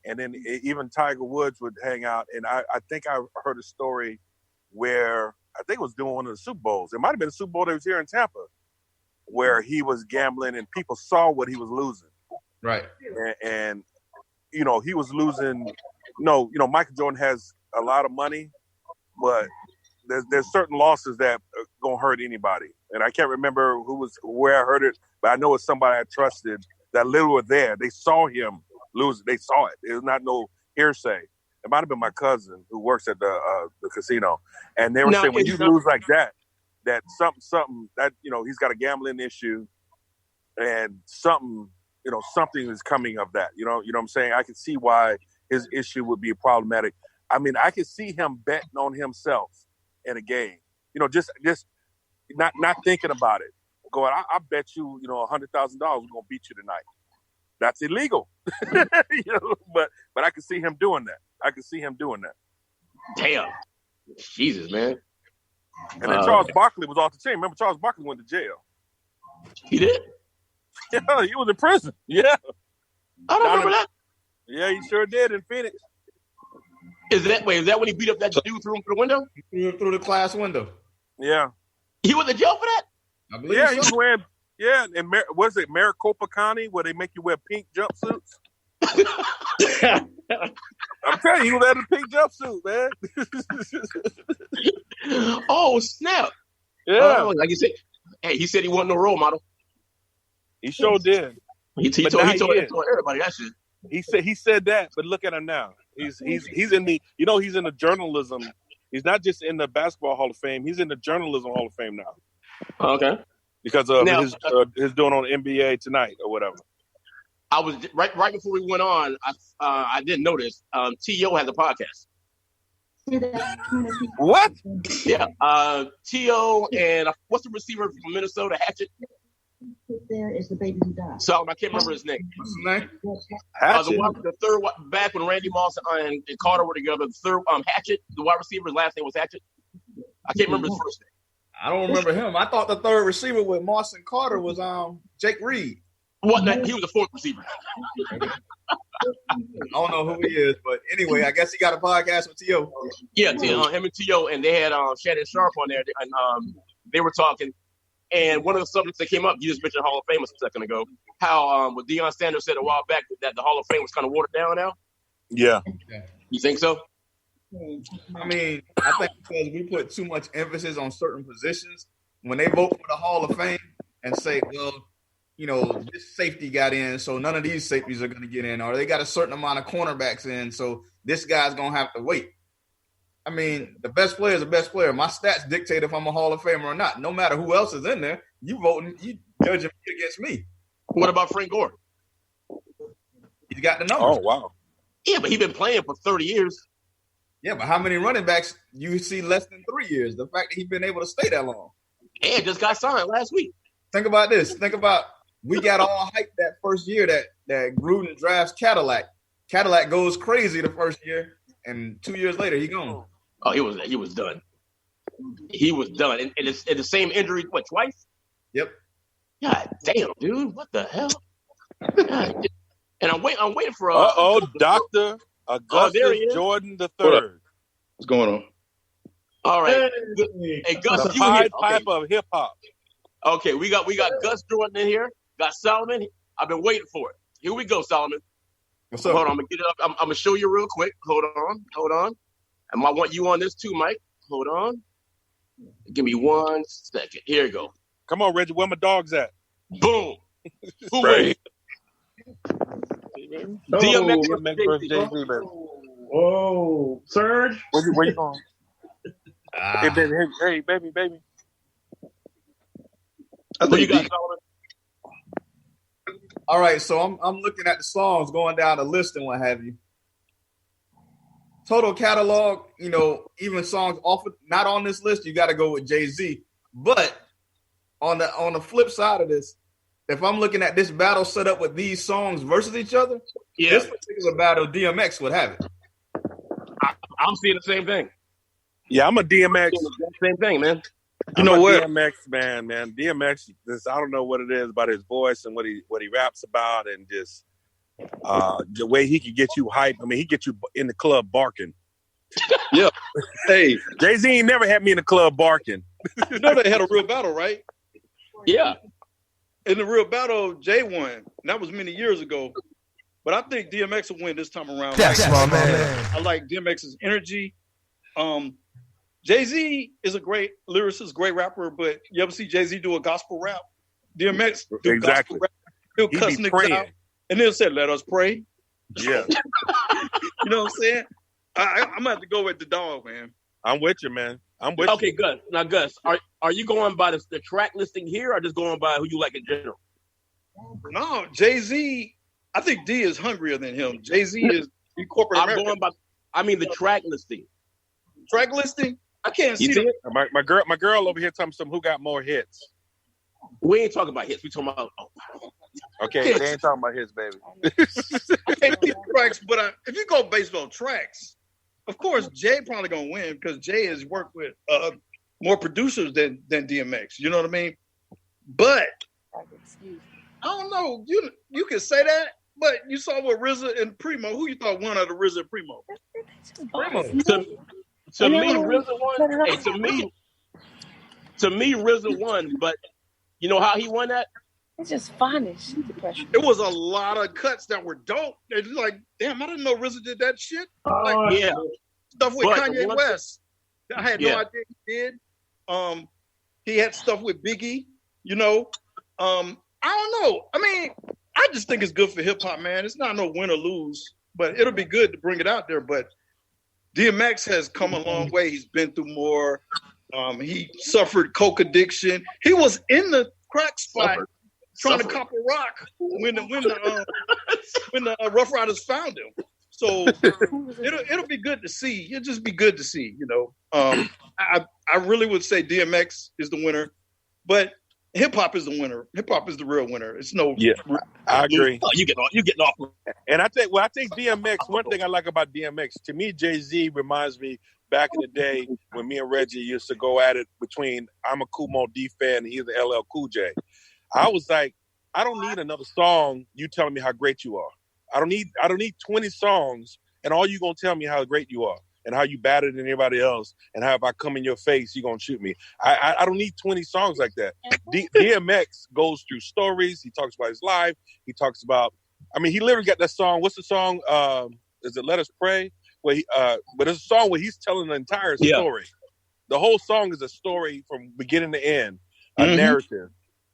and then even Tiger Woods would hang out. And I think I heard a story where I think it was doing one of the Super Bowls. It might have been a Super Bowl that was here in Tampa where he was gambling and people saw what he was losing. Right. And you know, he was losing. No, you know, Michael Jordan has a lot of money, but there's certain losses that are gonna hurt anybody. And I can't remember where I heard it, but I know it's somebody I trusted that literally were there. They saw him lose. They saw it. It was not no hearsay. It might have been my cousin who works at the casino, and they were saying when you lose like that something that, you know, he's got a gambling issue, and something is coming of that. You know what I'm saying? I can see why his issue would be problematic. I mean, I can see him betting on himself in a game. You know, just not thinking about it. Going, I bet you, you know, $100,000 we're gonna beat you tonight. That's illegal. You know, but I can see him doing that. Damn. Jesus, man. And then Charles Barkley was off the team. Remember, Charles Barkley went to jail. He did? Yeah, he was in prison. Yeah. I don't remember that. Yeah, he sure did in Phoenix. Is that when he beat up that dude through the window? Through the class window. Yeah. He went to jail for that? I believe so. He was wearing, and was it Maricopa County where they make you wear pink jumpsuits? I'm telling you, he was wearing a pink jumpsuit, man. Oh, snap. Yeah. Like you said, he said he wasn't no role model. He sure did. He told everybody that shit. He said that, but look at him now. He's in the, you know, he's in the journalism. He's not just in the Basketball Hall of Fame. He's in the Journalism Hall of Fame now. Okay. Because of his doing on NBA Tonight or whatever. I was right before we went on. I didn't notice. T.O. has a podcast. What? Yeah. T.O. and what's the receiver from Minnesota? Hatchett. There is the baby who died. So I can't remember his name. What's his name? Hatchet. The third back when Randy Moss and Carter were together. The third Hatchett, the wide receiver's last name was Hatchett. I can't remember his first name. I don't remember him. I thought the third receiver with Moss and Carter was Jake Reed. What? He was the fourth receiver. I don't know who he is, but anyway, I guess he got a podcast with T.O. Yeah, him and T.O. and they had Shannon Sharp on there, and they were talking. And one of the subjects that came up, you just mentioned Hall of Fame a second ago, how what Deion Sanders said a while back that the Hall of Fame was kind of watered down now. Yeah. You think so? I mean, I think because we put too much emphasis on certain positions, when they vote for the Hall of Fame and say, well, you know, this safety got in, so none of these safeties are going to get in, or they got a certain amount of cornerbacks in, so this guy's going to have to wait. I mean, the best player is the best player. My stats dictate if I'm a Hall of Famer or not. No matter who else is in there, you judging me against me. What about Frank Gore? He's got the numbers. Oh, wow. Yeah, but he's been playing for 30 years. Yeah, but how many running backs you see less than 3 years? The fact that he's been able to stay that long. And just got signed last week. Think about this. We got all hyped that first year that Gruden drafts Cadillac. Cadillac goes crazy the first year, and 2 years later, he gone. Oh, he was done. He was done. And it's the same injury, what, twice? Yep. God damn, dude. What the hell? God. And I'm waiting for Dr. Augustus Jordan III. What's going on? All right. Hey, Gus, the Pied Piper of hip hop. Okay, we got Gus Jordan in here. Got Solomon. I've been waiting for it. Here we go, Solomon. What's up? Hold on, I'm gonna get it up. I'm gonna show you real quick. Hold on. And I want you on this too, Mike. Hold on. Give me 1 second. Here you go. Come on, Reggie. Where my dogs at? Boom. Who Right. DMX versus Jay-Z, baby. Whoa, Serge. Where you going? Hey, baby. What you got, Solomon? All right, so I'm looking at the songs, going down the list and what have you. Total catalog, you know, even songs not on this list, you got to go with Jay-Z. But on the flip side of this, if I'm looking at this battle set up with these songs versus each other, this particular battle, DMX would have it. I'm seeing the same thing. Yeah, I'm a DMX. Same thing, man. You know what? DMX man. DMX. I don't know what it is about his voice and what he raps about, and just the way he could get you hyped. I mean, he get you in the club barking. Yeah. Hey, Jay-Z ain't never had me in the club barking. You know they had a real battle, right? Yeah. In the real battle, Jay won. And that was many years ago. But I think DMX will win this time around. That's my man. I like DMX's energy. Jay-Z is a great lyricist, great rapper, but you ever see Jay-Z do a gospel rap? DMX do gospel rap. He'll cuss niggas out. And they'll say, let us pray. Yeah. You know what I'm saying? I'm going to have to go with the dog, man. I'm with you, man. I'm with you. Okay, Gus. Now, Gus, are you going by the track listing here or just going by who you like in general? No, Jay-Z, I think D is hungrier than him. Jay-Z is corporate I'm America. going by, the track listing. Track listing? I can't see it. My girl over here telling me who got more hits. We ain't talking about hits. We talking about. Okay, they ain't talking about hits, baby. I can't see tracks, but if you go based on tracks, of course Jay probably gonna win because Jay has worked with more producers than DMX. You know what I mean? But I don't know. You can say that, but you saw what RZA and Primo. Who you thought won out of RZA and Primo? Primo. To me, RZA won. Hey, to me, RZA won. But you know how he won that? It's just fun-ish depression. It was a lot of cuts that were dope. It's like, damn, I didn't know RZA did that shit. Yeah. Stuff with Kanye West. I had no idea he did. He had stuff with Biggie, you know. I don't know. I mean, I just think it's good for hip-hop, man. It's not no win or lose, but it'll be good to bring it out there. But DMX has come a long way. He's been through more. He suffered coke addiction. He was in the crack spot trying to cop a rock when the Rough Riders found him. So it'll be good to see. It'll just be good to see. I really would say DMX is the winner, but hip hop is the winner. Hip hop is the real winner. It's no. Yeah, I agree. Oh, you getting off. And I think DMX. One thing I like about DMX, to me, Jay-Z reminds me back in the day when me and Reggie used to go at it between I'm a Kool Moe Dee fan and he's the LL Cool J. I was like, I don't need another song. You telling me how great you are. I don't need 20 songs and all you gonna tell me how great you are and how you better than anybody else and how if I come in your face you gonna shoot me. I don't need 20 songs like that. DMX goes through stories. He talks about his life. He talks about. I mean, he literally got that song. What's the song? Is it Let Us Pray? Where but it's a song where he's telling the entire story. Yeah. The whole song is a story from beginning to end, a narrative.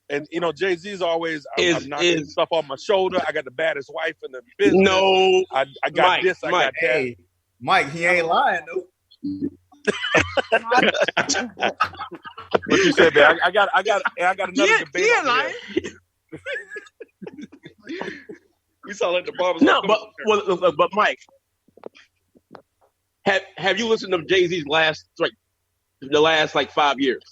And, Jay-Z's always, I'm knocking stuff off my shoulder. I got the baddest wife in the business. No. I got Mike, this, I got that. Hey, Mike, he ain't lying, though. What you said, man? I got another debate. He ain't lying. We sound like the barbers. No, but Mike, have you listened to Jay-Z's the last 5 years?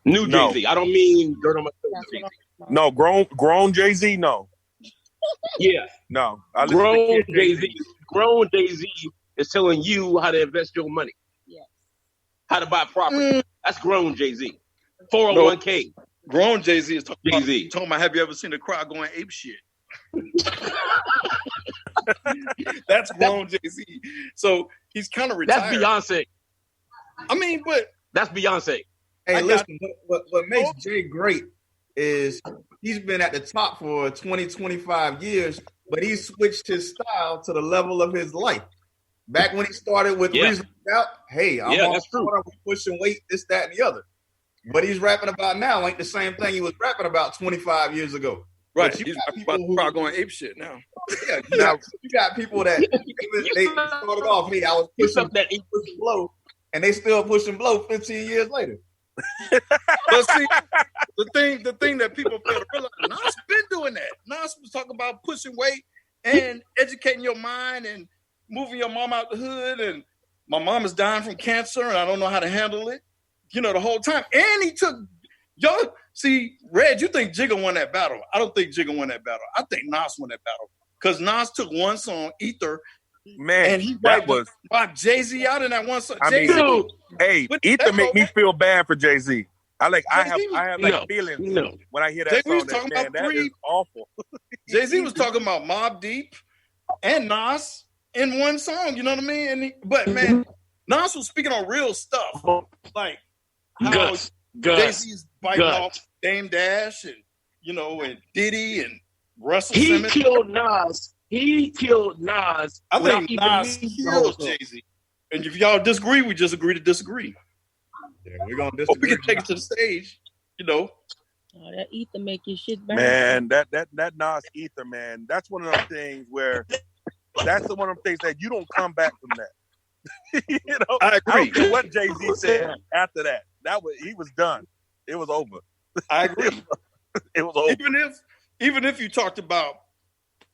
New Jay-Z. I don't mean Dirt on My Jay-Z. No, grown Jay-Z. No. Yeah. No. Grown Jay-Z. Grown Jay-Z is telling you how to invest your money. Yes. How to buy property. That's grown Jay-Z. 401k. Grown Jay-Z is talking about, have you ever seen a crowd going ape shit? That's grown Jay-Z. So he's kind of retired. That's Beyonce. I mean, but that's Beyonce. Hey, listen, what makes Jay great is he's been at the top for 20, 25 years, but he switched his style to the level of his life. Back when he started with Reasonable Doubt, hey, I'm on water, pushing weight, this, that, and the other. What he's rapping about now ain't the same thing he was rapping about 25 years ago. Right, he's about going ape shit now. Yeah, you got people that they started off, hey, I was pushing blow, and they still pushing blow 15 years later. But see, the thing that people fail to realize, Nas been doing that. Nas was talking about pushing weight and educating your mind and moving your mom out the hood. And my mom is dying from cancer, and I don't know how to handle it. The whole time. And he took y'all. See, Reg, you think Jigga won that battle? I don't think Jigga won that battle. I think Nas won that battle because Nas took one song, Ether. Man, and he wiped Jay-Z out in that one song. Ether make me feel bad for Jay-Z. I have feelings when I hear that song. That is awful. Jay-Z was talking about Mobb Deep and Nas in one song. You know what I mean? But man, Nas was speaking on real stuff, like how Jay-Z's biting off Dame Dash and and Diddy and Russell Simmons. He killed Nas. I think Nas killed Jay-Z. And if y'all disagree, we just agree to disagree. Yeah, we're gonna disagree. We can take it to the stage, Oh, that Ether make your shit burn. Man, that Nas Ether, man, that's one of those things where that's one of them things that you don't come back from that. I agree. I don't care what Jay-Z said after that. He was done. It was over. I agree. It was over. Even if you talked about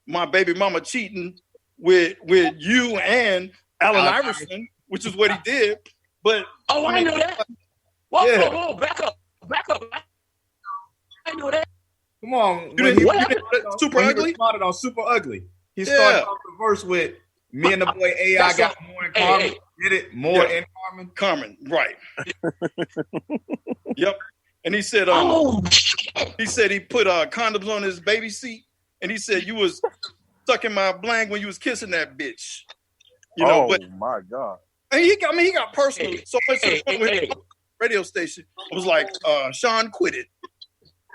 my baby mama cheating with you and Allen Iverson, which is what he did. But I know that. Whoa, back up. I know that. Come on, Super Ugly? He started on Super Ugly. He started off the verse with me and the boy AI got more in common. Did it more in Carmen? Carmen, right? Yep. And he said, he put condoms on his baby seat, and he said you was sucking my blank when you was kissing that bitch. My God! And he got personal so much to the point with the radio station. It was like Sean quit it,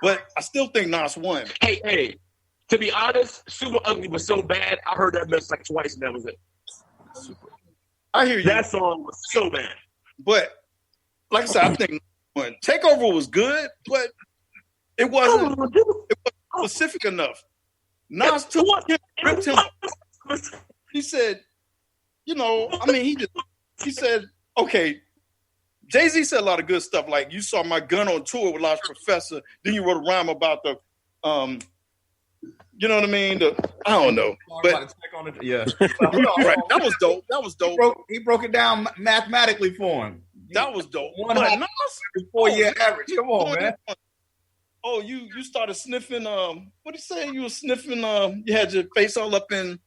but I still think Nas won. Hey, to be honest, Super Ugly was so bad. I heard that mess like twice, and that was it. I hear you. That song was so bad, but like I said, I think Takeover was good, but it wasn't specific enough. Nas ripped him. He said, he said, okay, Jay-Z said a lot of good stuff. Like, you saw my gun on tour with Large Professor. Then you wrote a rhyme about the You know what I mean? I don't know. But yeah. Right. That was dope. That was dope. He broke it down mathematically for him. That was dope. 4-year average. Come on, man. Oh, you started sniffing. What did you say? You were sniffing. You had your face all up in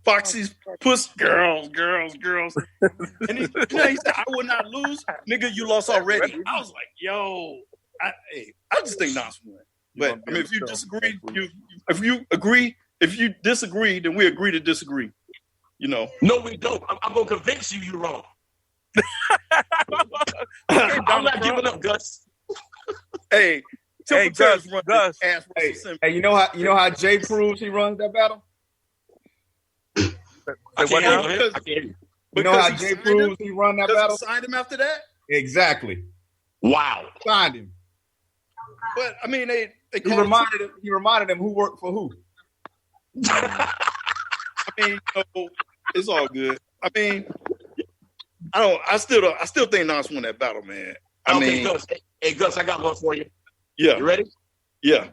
Foxy's puss. Girls. And he said, "I will not lose, nigga. You lost already." I was like, "Yo, I just think Nas won." But I mean, if you disagree, if you disagree, then we agree to disagree. You know? No, we don't. I'm gonna convince you you're wrong. I'm not giving up, Gus. Hey, Gus. Hey, you know how Jay proves he runs that battle? I can't hear you. You know how Jay proves he run that battle? Signed him after that? Exactly. Wow. Signed him. But I mean, he reminded him who worked for who. I mean, it's all good. I mean, I still think Nas won that battle, man. I mean, Gus. Hey, Gus, I got one for you. Yeah. You ready? Yeah.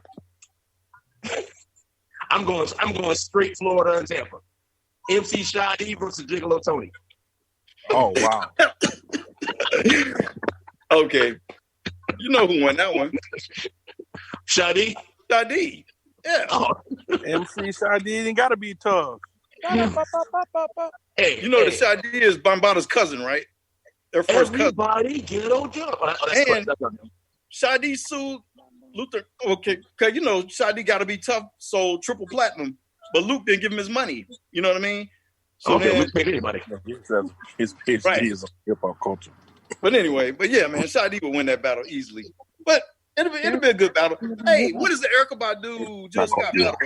I'm going straight Florida and Tampa. MC Shy versus Gigolo Tony. Oh, wow. Okay. You know who won that one. Shadi. Yeah. Oh. MC Shadi ain't got to be tough. Hey, you know the Shadi is Bambata's cousin, right? Their first cousin. Everybody get on jump. And Shadi sued Luther. Okay, because you know Shadi got to be tough, so triple platinum. But Luke didn't give him his money. You know what I mean? So okay, Luke paid anybody. His PhD is on hip hop culture. But anyway, yeah, man, Shadi would win that battle easily. But it'll be a good battle. Hey, what is the Erykah Badu Jill Scott battle?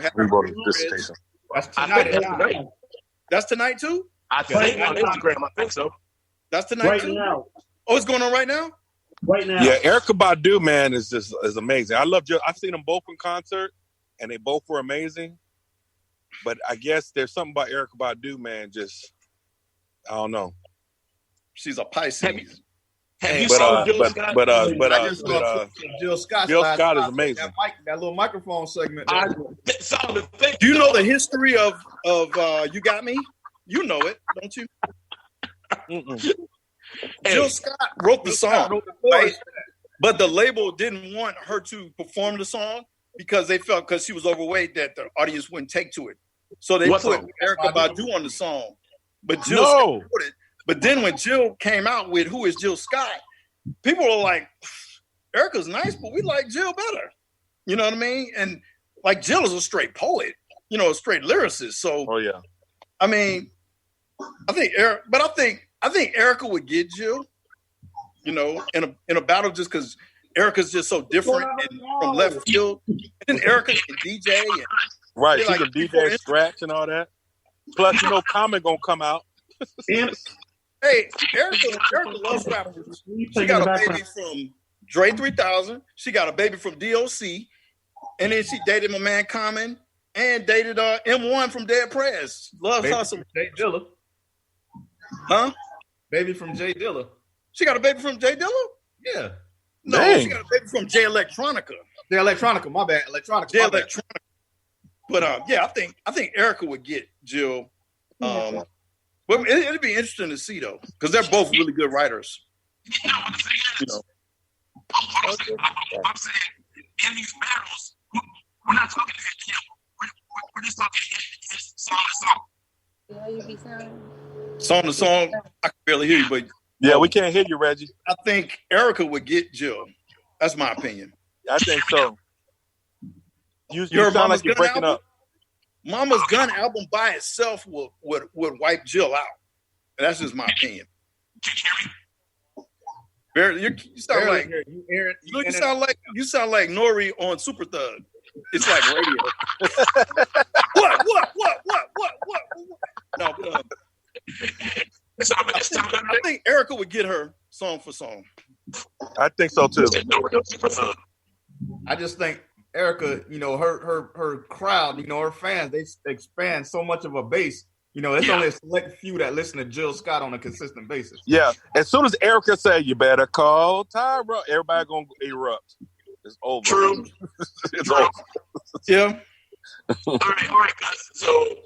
That's tonight. That's tonight too? I think on Instagram. I think so. That's tonight too? Now. Oh, it's going on right now? Right now. Yeah, Erykah Badu, man, is amazing. I've seen them both in concert, and they both were amazing. But I guess there's something about Erykah Badu, man. Just I don't know. She's a Pisces. Jill Scott? Jill Scott. Jill Scott is amazing. That little microphone segment. Do you know the history of You Got Me? You know it, don't you? Jill Scott wrote the song, right? But the label didn't want her to perform the song because they felt because she was overweight that the audience wouldn't take to it. So they put Erykah Badu on the song. But Jill Scott wrote it. But then when Jill came out with Who is Jill Scott, people were like, Erykah's nice, but we like Jill better. You know what I mean? And like Jill is a straight poet, a straight lyricist. So, I mean, I think Erykah would get Jill, in a battle just because Erykah's just so different and from left field. And then Erykah can DJ. Right, she can DJ scratch and all that. Plus, Common gonna come out. Hey, Erykah loves rappers. She got a baby from Dre 3000. She got a baby from DOC. And then she dated my man Common and dated M1 from Dead Prez. Loves her some Jay Dilla. Huh? Baby from Jay Dilla. She got a baby from Jay Dilla? Yeah. No, she got a baby from Jay Electronica. Jay Electronica, my bad. Electronica. Jay Electronica. But I think Erykah would get Jill. Well, it'd be interesting to see though, because they're both really good writers. I'm saying in these battles, we're not talking hit. We're just talking hit song to song. Song to song, I can barely hear you, but we can't hear you, Reggie. I think Erykah would get Jill. That's my opinion. I think so. You sound like you're breaking up. Mama's Gun album by itself would wipe Jill out. And that's just my opinion. You sound like Nori on Super Thug. It's like radio. What? No, I think Erykah would get her song for song. I think so too. I just think Erykah, her crowd, her fans, they expand so much of a base. There's only a select few that listen to Jill Scott on a consistent basis. Yeah. As soon as Erykah say, you better call Tyra, everybody going to erupt. It's over. True. It's over. Yeah. All right, guys. So,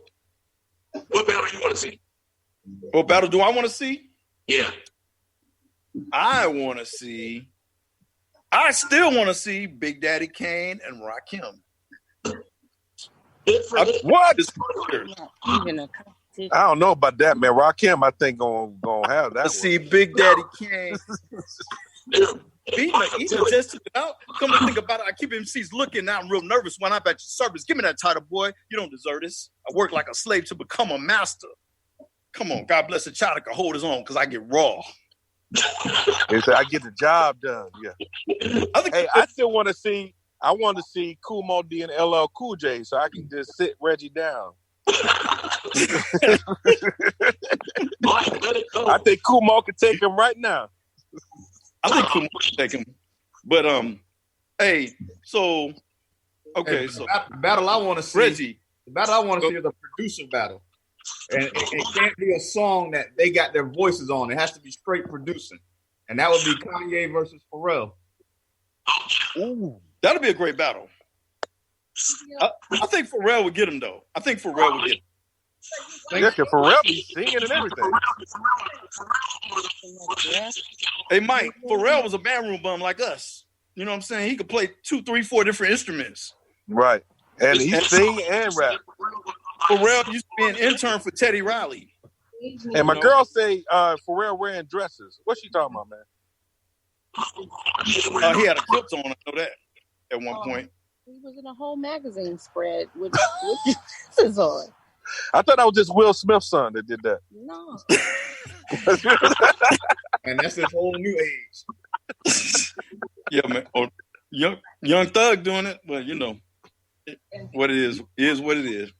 what battle you want to see? What battle do I want to see? Yeah. I still want to see Big Daddy Kane and Rakim. What? Even a I don't know about that, man. Rakim, I think gonna have that. Let's see Big Daddy Kane. He just took it out. Come to think about it, I keep MCs looking. Now I'm real nervous when I'm at your service. Give me that title, boy. You don't deserve this. I work like a slave to become a master. Come on, God bless the child that can hold his own because I get raw. They say I get the job done. Yeah. I still want to see. I want to see Kool Moe Dee and LL Cool J, so I can just sit Reggie down. I think Kool Moe can take him right now. I think Kool Moe can take him, but hey, so okay, so the battle I want to see, Reggie. The battle I want to see is the producer battle, and it can't be a song that they got their voices on. It has to be straight producing, and that would be Kanye versus Pharrell. Ooh, that'll be a great battle. I think Pharrell would get him though. I think Pharrell would get him. Yeah, Pharrell be singing and everything. Hey, Mike, Pharrell was a bandroom bum like us. You know what I'm saying? He could play 2, 3, 4 different instruments. Right. And he sing and rap. Pharrell used to be an intern for Teddy Riley. And my girl say Pharrell wearing dresses. What's she talking about, man? He had a clips on, I know that, at one point. He was in a whole magazine spread with dresses on. I thought that was just Will Smith's son that did that. No. And that's his whole new age. Yeah, man. Or young Thug doing it, but you know what it is what it is.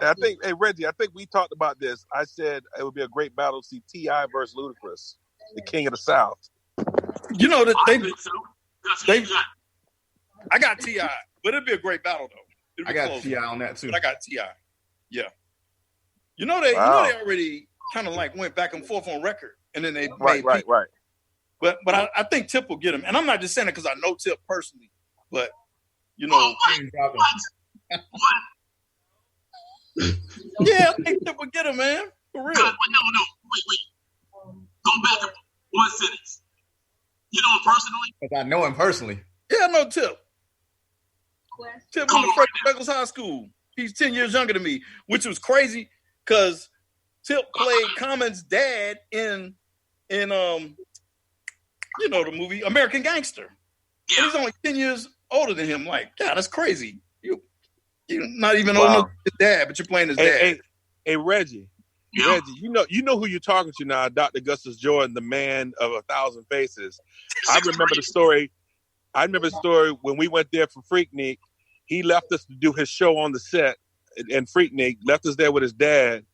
I think, hey Reggie, I think we talked about this. I said it would be a great battle to see T.I. versus Ludacris, the King of the South. You know that they I got T.I., but it'd be a great battle though. I got T.I. on that too. But I got T.I. Yeah. You know they already kind of like went back and forth on record, and then they right. But I think Tip will get him, and I'm not just saying it because I know Tip personally, but you know. Yeah, I think Tip will get him, man, for real. No, wait. Go back one sentence. You know him personally? Because I know him personally. Yeah, I know Tip. Tip went to Frederick Douglass High School. He's 10 years younger than me, which was crazy because Tip played Common's dad in you know, the movie American Gangster. Yeah. And he's only 10 years older than him. Like, God, that's crazy. You're not even old enough to be his dad, but you're playing his dad. Hey, Reggie. Yeah. Reggie, you know who you're talking to now, Dr. Gustus Jordan, the man of 1,000 faces. I remember the story when we went there for Freaknik. He left us to do his show on the set, and Freaknik left us there with his dad.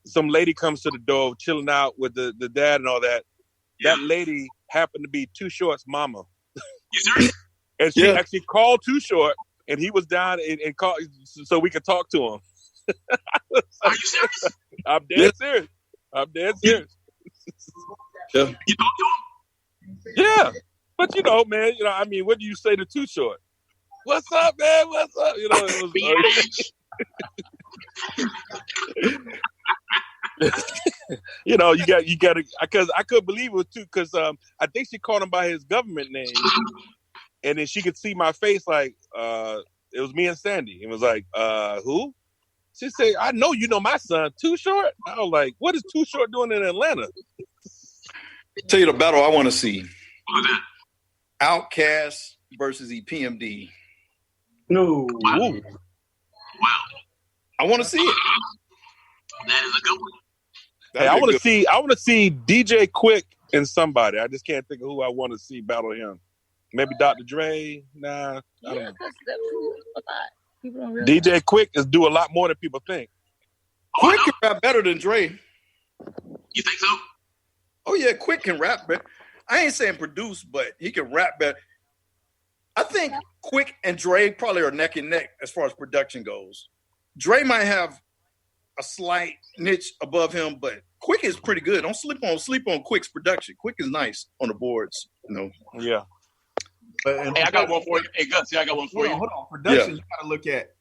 Some lady comes to the door, chilling out with the dad and all that. Yeah. That lady happened to be Too Short's mama. And she actually called Too Short, and he was down and called so we could talk to him. Are you serious? I'm dead serious. You talk to him? Yeah. But you know, man, I mean, what do you say to Too Short? What's up, man? What's up? You know, it was you know, you got to, because I couldn't believe it was too, because I think she called him by his government name, and then she could see my face like it was me and Sandy. It was like, who? She said, I know you know my son, Too Short. I was like, what is Too Short doing in Atlanta? Tell you the battle I want to see. Outkast versus EPMD. No. Wow. I want to see it. That is a good one. Hey, I want to see DJ Quick and somebody. I just can't think of who I want to see battle him. Maybe Dr. Dre. Nah, I don't know. People don't DJ Quick is do a lot more than people think. Quick can rap better than Dre. You think so? Oh yeah, Quick can rap better. I ain't saying produce, but he can rap better. I think Quick and Dre probably are neck and neck as far as production goes. Dre might have a slight niche above him, but Quick is pretty good. Don't sleep on Quick's production. Quick is nice on the boards, you know. Yeah. Hey, I got one for you. Hey, Gus, I got one for you. Hold on. Production, you got to look at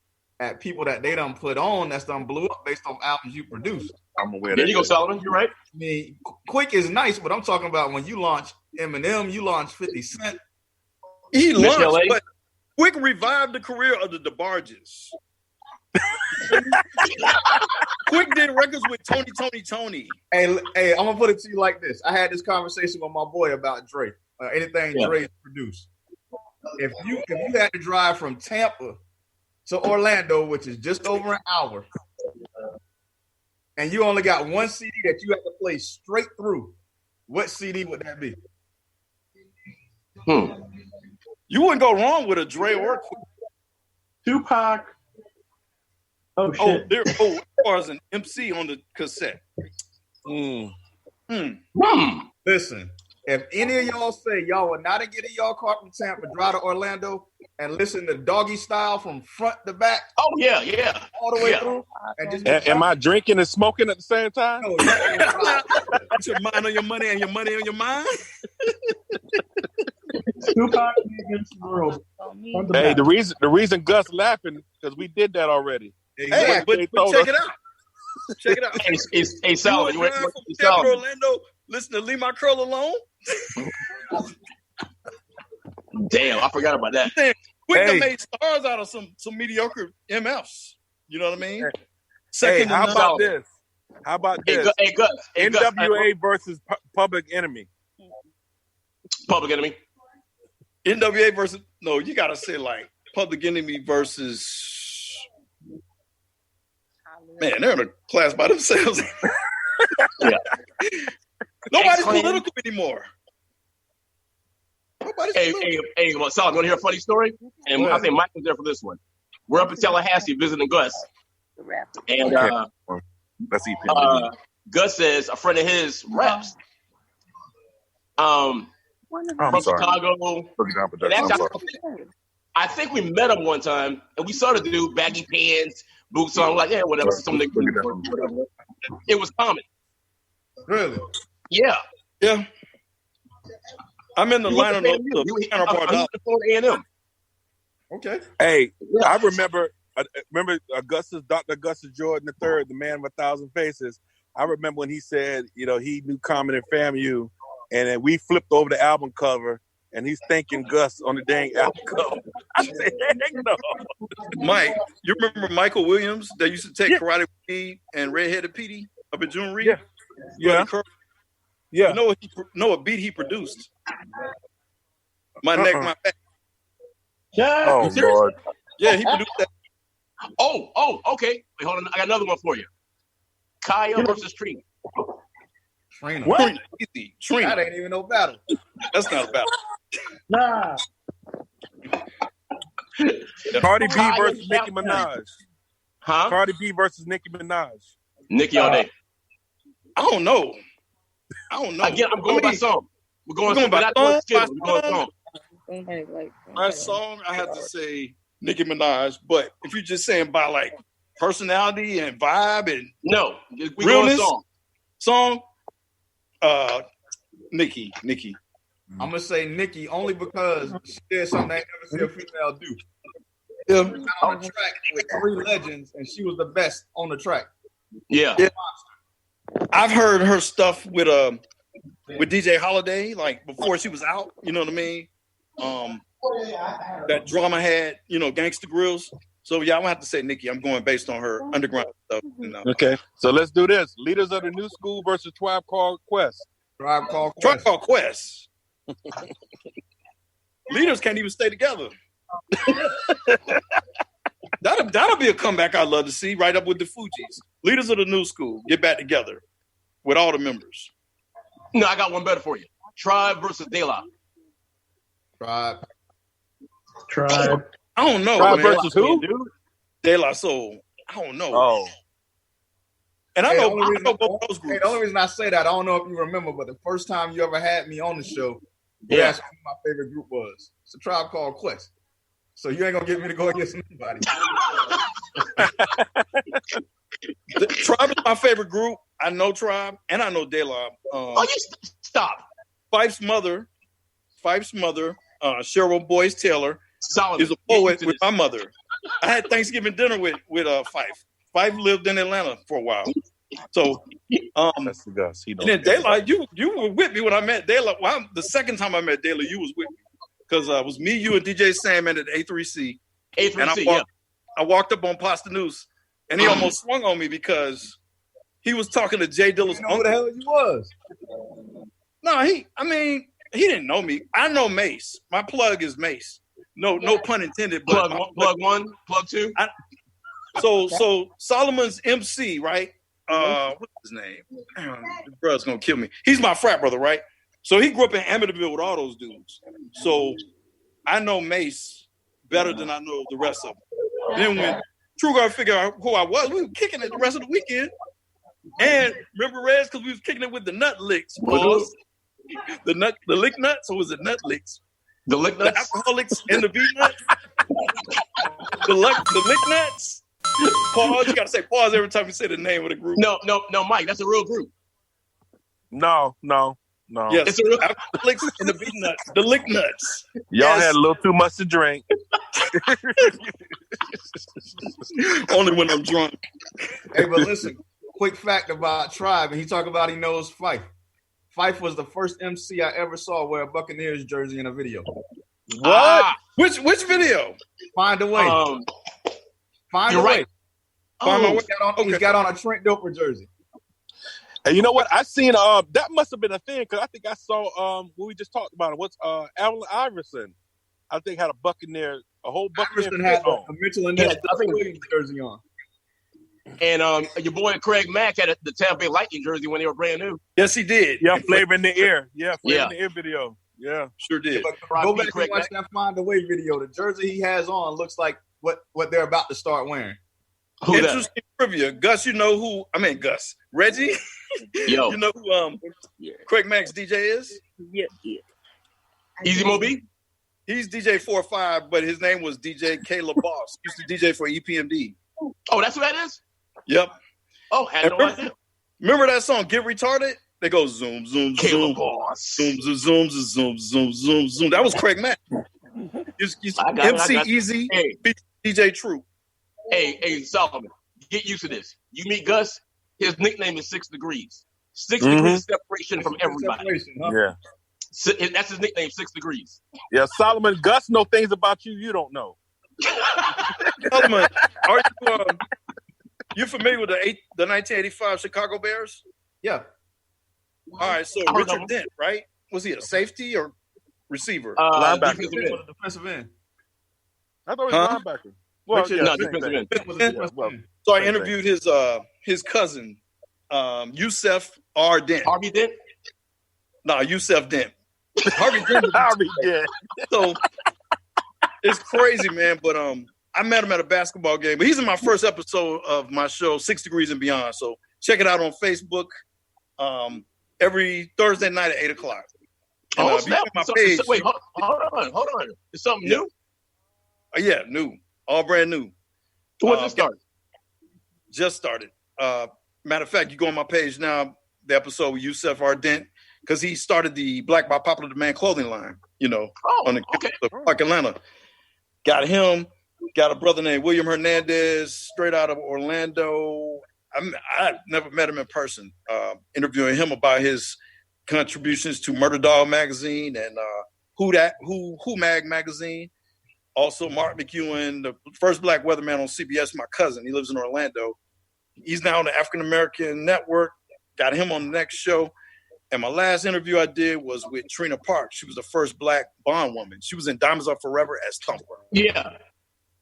people that they done put on that's done blew up based on albums you produced. I'm aware. There you go, Solomon. You're right. I mean, Quick is nice, but I'm talking about when you launch Eminem, you launch 50 Cent. He launched, but Quick revived the career of the DeBarges. Quick did records with Tony. Hey, I'm gonna put it to you like this. I had this conversation with my boy about Dre. Anything Dre produced. If you had to drive from Tampa to Orlando, which is just over an hour, and you only got one CD that you have to play straight through, what CD would that be? You wouldn't go wrong with a Dre or Quick. Tupac. Oh shit! There was an MC on the cassette. Listen, if any of y'all say y'all would not get in y'all car from Tampa, drive to Orlando, and listen to Doggy Style from front to back. Oh yeah, all the way through. And just am I drinking and smoking at the same time? No, put your mind on your money and your money on your mind. Tupac against the world. Hey, the reason Gus laughing because we did that already. Hey, but check it out. Check it out. Hey, Sal, you went from Tampa to Orlando. Listen to Leave My Curl Alone. Damn, I forgot about that. Quick made stars out of some mediocre MFs. You know what I mean? How about this? Hey, Gus. NWA versus Public Enemy. Public Enemy. NWA versus you gotta say like Public Enemy versus. Man, they're in a class by themselves. Nobody's political anymore. Hey, Sal, you want to hear a funny story? And I think Mike was there for this one. We're up in Tallahassee visiting Gus. And Gus says a friend of his raps. From Chicago. And actually, I think we met him one time, and we started to do baggy pants, boots on, like, yeah, whatever. It was common. Really? Yeah. I'm in the line of the counterpart. A&M. Okay. Hey, I remember Dr. Augustus Jordan III, the man of 1,000 faces. I remember when he said, he knew Common and FAMU, and then we flipped over the album cover, and he's thanking Gus on the dang album cover. I said, heck no. Mike, you remember Michael Williams that used to take Karate with me and Redheaded Petey up at June Reed? Yeah. You know what beat he produced? My Neck, My Back. Oh, Lord. Yeah, he produced that. Oh, okay. Wait, hold on. I got another one for you. Kaya versus Trina. What? Easy. Trina. That ain't even no battle. That's not a battle. Nah. Cardi B versus Nicki Minaj. Huh? Cardi B versus Nicki Minaj. Nicki all day. I don't know. Again, I'm going by song. We're going by song. My song, I have to say Nicki Minaj. But if you're just saying by like personality and vibe and we realness, going song, Nicki. I'm gonna say Nicki only because she did something I ain't never seen a female do. Yeah. On the track with 3 legends, and she was the best on the track. Yeah. I've heard her stuff with DJ Holiday, like before she was out. You know what I mean? That drama had, Gangsta Grills. So yeah, I'm gonna have to say Nicki. I'm going based on her underground stuff. Okay, so let's do this: Leaders of the New School versus Tribe Called Quest. Tribe Called Quest. Leaders can't even stay together. That'll be a comeback I'd love to see, right up with the Fugees. Leaders of the New School get back together with all the members. No, I got one better for you. Tribe versus De La. Tribe. I don't know. Tribe versus who? De La Soul. I don't know. Oh. And I know both those groups. Hey, the only reason I say that, I don't know if you remember, but the first time you ever had me on the show, you asked me who my favorite group was. It's a Tribe Called Quest. So you ain't gonna get me to go against anybody. Tribe is my favorite group. I know Tribe and I know De La. You stop. Fife's mother Cheryl Boyce Taylor. Solid. Is a poet with my mother. I had Thanksgiving dinner with Fife. Fife lived in Atlanta for a while. So, that's the Gus. And then Daylight, you were with me when I met Daylight. Well, the second time I met Daylight, you was with me because it was me, you, and DJ Sandman at A3C. A3C, and I walked up on Pasta News, and he almost swung on me because he was talking to Jay Dilla's uncle. Who the hell you was? No, he didn't know me. I know Mace. My plug is Mace. No pun intended. But plug one, plug two. So Solomon's MC, right? What's his name? The brother's gonna kill me. He's my frat brother, right? So he grew up in Amityville with all those dudes. So I know Mace better than I know the rest of them. Then when True Guard figured out who I was, we were kicking it the rest of the weekend. And remember Rez, because we was kicking it with the Nut Licks, boys. The Lick Nuts, or was it Nut Licks? The Lick Nuts? The Alcoholics and the V Nuts? the Lick Nuts? Pause. You gotta say pause every time you say the name of the group. No, Mike, that's a real group. No. Yes, it's a real Alcoholics and the V Nuts. The Lick Nuts. Y'all had a little too much to drink. Only when I'm drunk. Hey, but listen, quick fact about Tribe, and he talked about he knows Fife. Fife was the first MC I ever saw wear a Buccaneers jersey in a video. What? Which video? Find a Way. Find a Way. Find my way. He's got on a Trent Dilfer jersey. And you know what? I seen that must have been a thing because I think I saw what we just talked about. What's Allen Iverson? I think had a Buccaneer, a whole Buccaneer. Iverson had a Mitchell and Ness Williams jersey on. And your boy Craig Mack had the Tampa Bay Lightning jersey when they were brand new. Yes, he did. Yeah, Flavor in the Ear. Yeah, Flavor in the Ear video. Yeah, sure did. Yeah, go back and watch that Find a Way video. The jersey he has on looks like what they're about to start wearing. Interesting trivia. Gus, you know who? I mean, Gus. Reggie? Yo. You know who Craig Mack's DJ is? Yeah. Easy Moby? He's DJ 4-5, but his name was DJ Caleb Boss. Used to DJ for EPMD. Oh, that's who that is? Yep. Oh, had no idea. Remember that song, Get Retarded? They go zoom, zoom, Caleb zoom. Boss. Zoom, zoom, zoom, zoom, zoom, zoom, zoom. That was Craig Mack. MC Easy, DJ True. Hey, Solomon, get used to this. You meet Gus, his nickname is 6 Degrees. 6 degrees separation from everybody. Yeah. That's his nickname, 6 Degrees. Yeah, Solomon, Gus know things about you don't know. Solomon, are you familiar with the 1985 Chicago Bears? Yeah. All right, so Richard Dent, right? Was he a safety or receiver? Linebacker. Defensive end. I thought he was linebacker. Well, defensive end. So I interviewed his cousin, Yusef R. Dent. Harvey Dent? No, Yusef Dent. Harvey Dent. Harvey Dent. So it's crazy, man. But I met him at a basketball game. But he's in my first episode of my show, 6 Degrees and Beyond. So check it out on Facebook every Thursday night at 8:00. Wait, hold on. Is something new? Yeah, new. All brand new. When did it start? Just started. Matter of fact, you go on my page now, the episode with Yusef R. Dent, because he started the Black by Popular Demand clothing line, on the campus of Park Atlanta. Got him, got a brother named William Hernandez, straight out of Orlando. I never met him in person. Interviewing him about his contributions to Murder Dog magazine and Who Mag magazine. Also, Mark McEwen, the first black weatherman on CBS, my cousin. He lives in Orlando. He's now on the African American Network. Got him on the next show. And my last interview I did was with Trina Park. She was the first black Bond woman. She was in Diamonds Are Forever as Thumper. Yeah.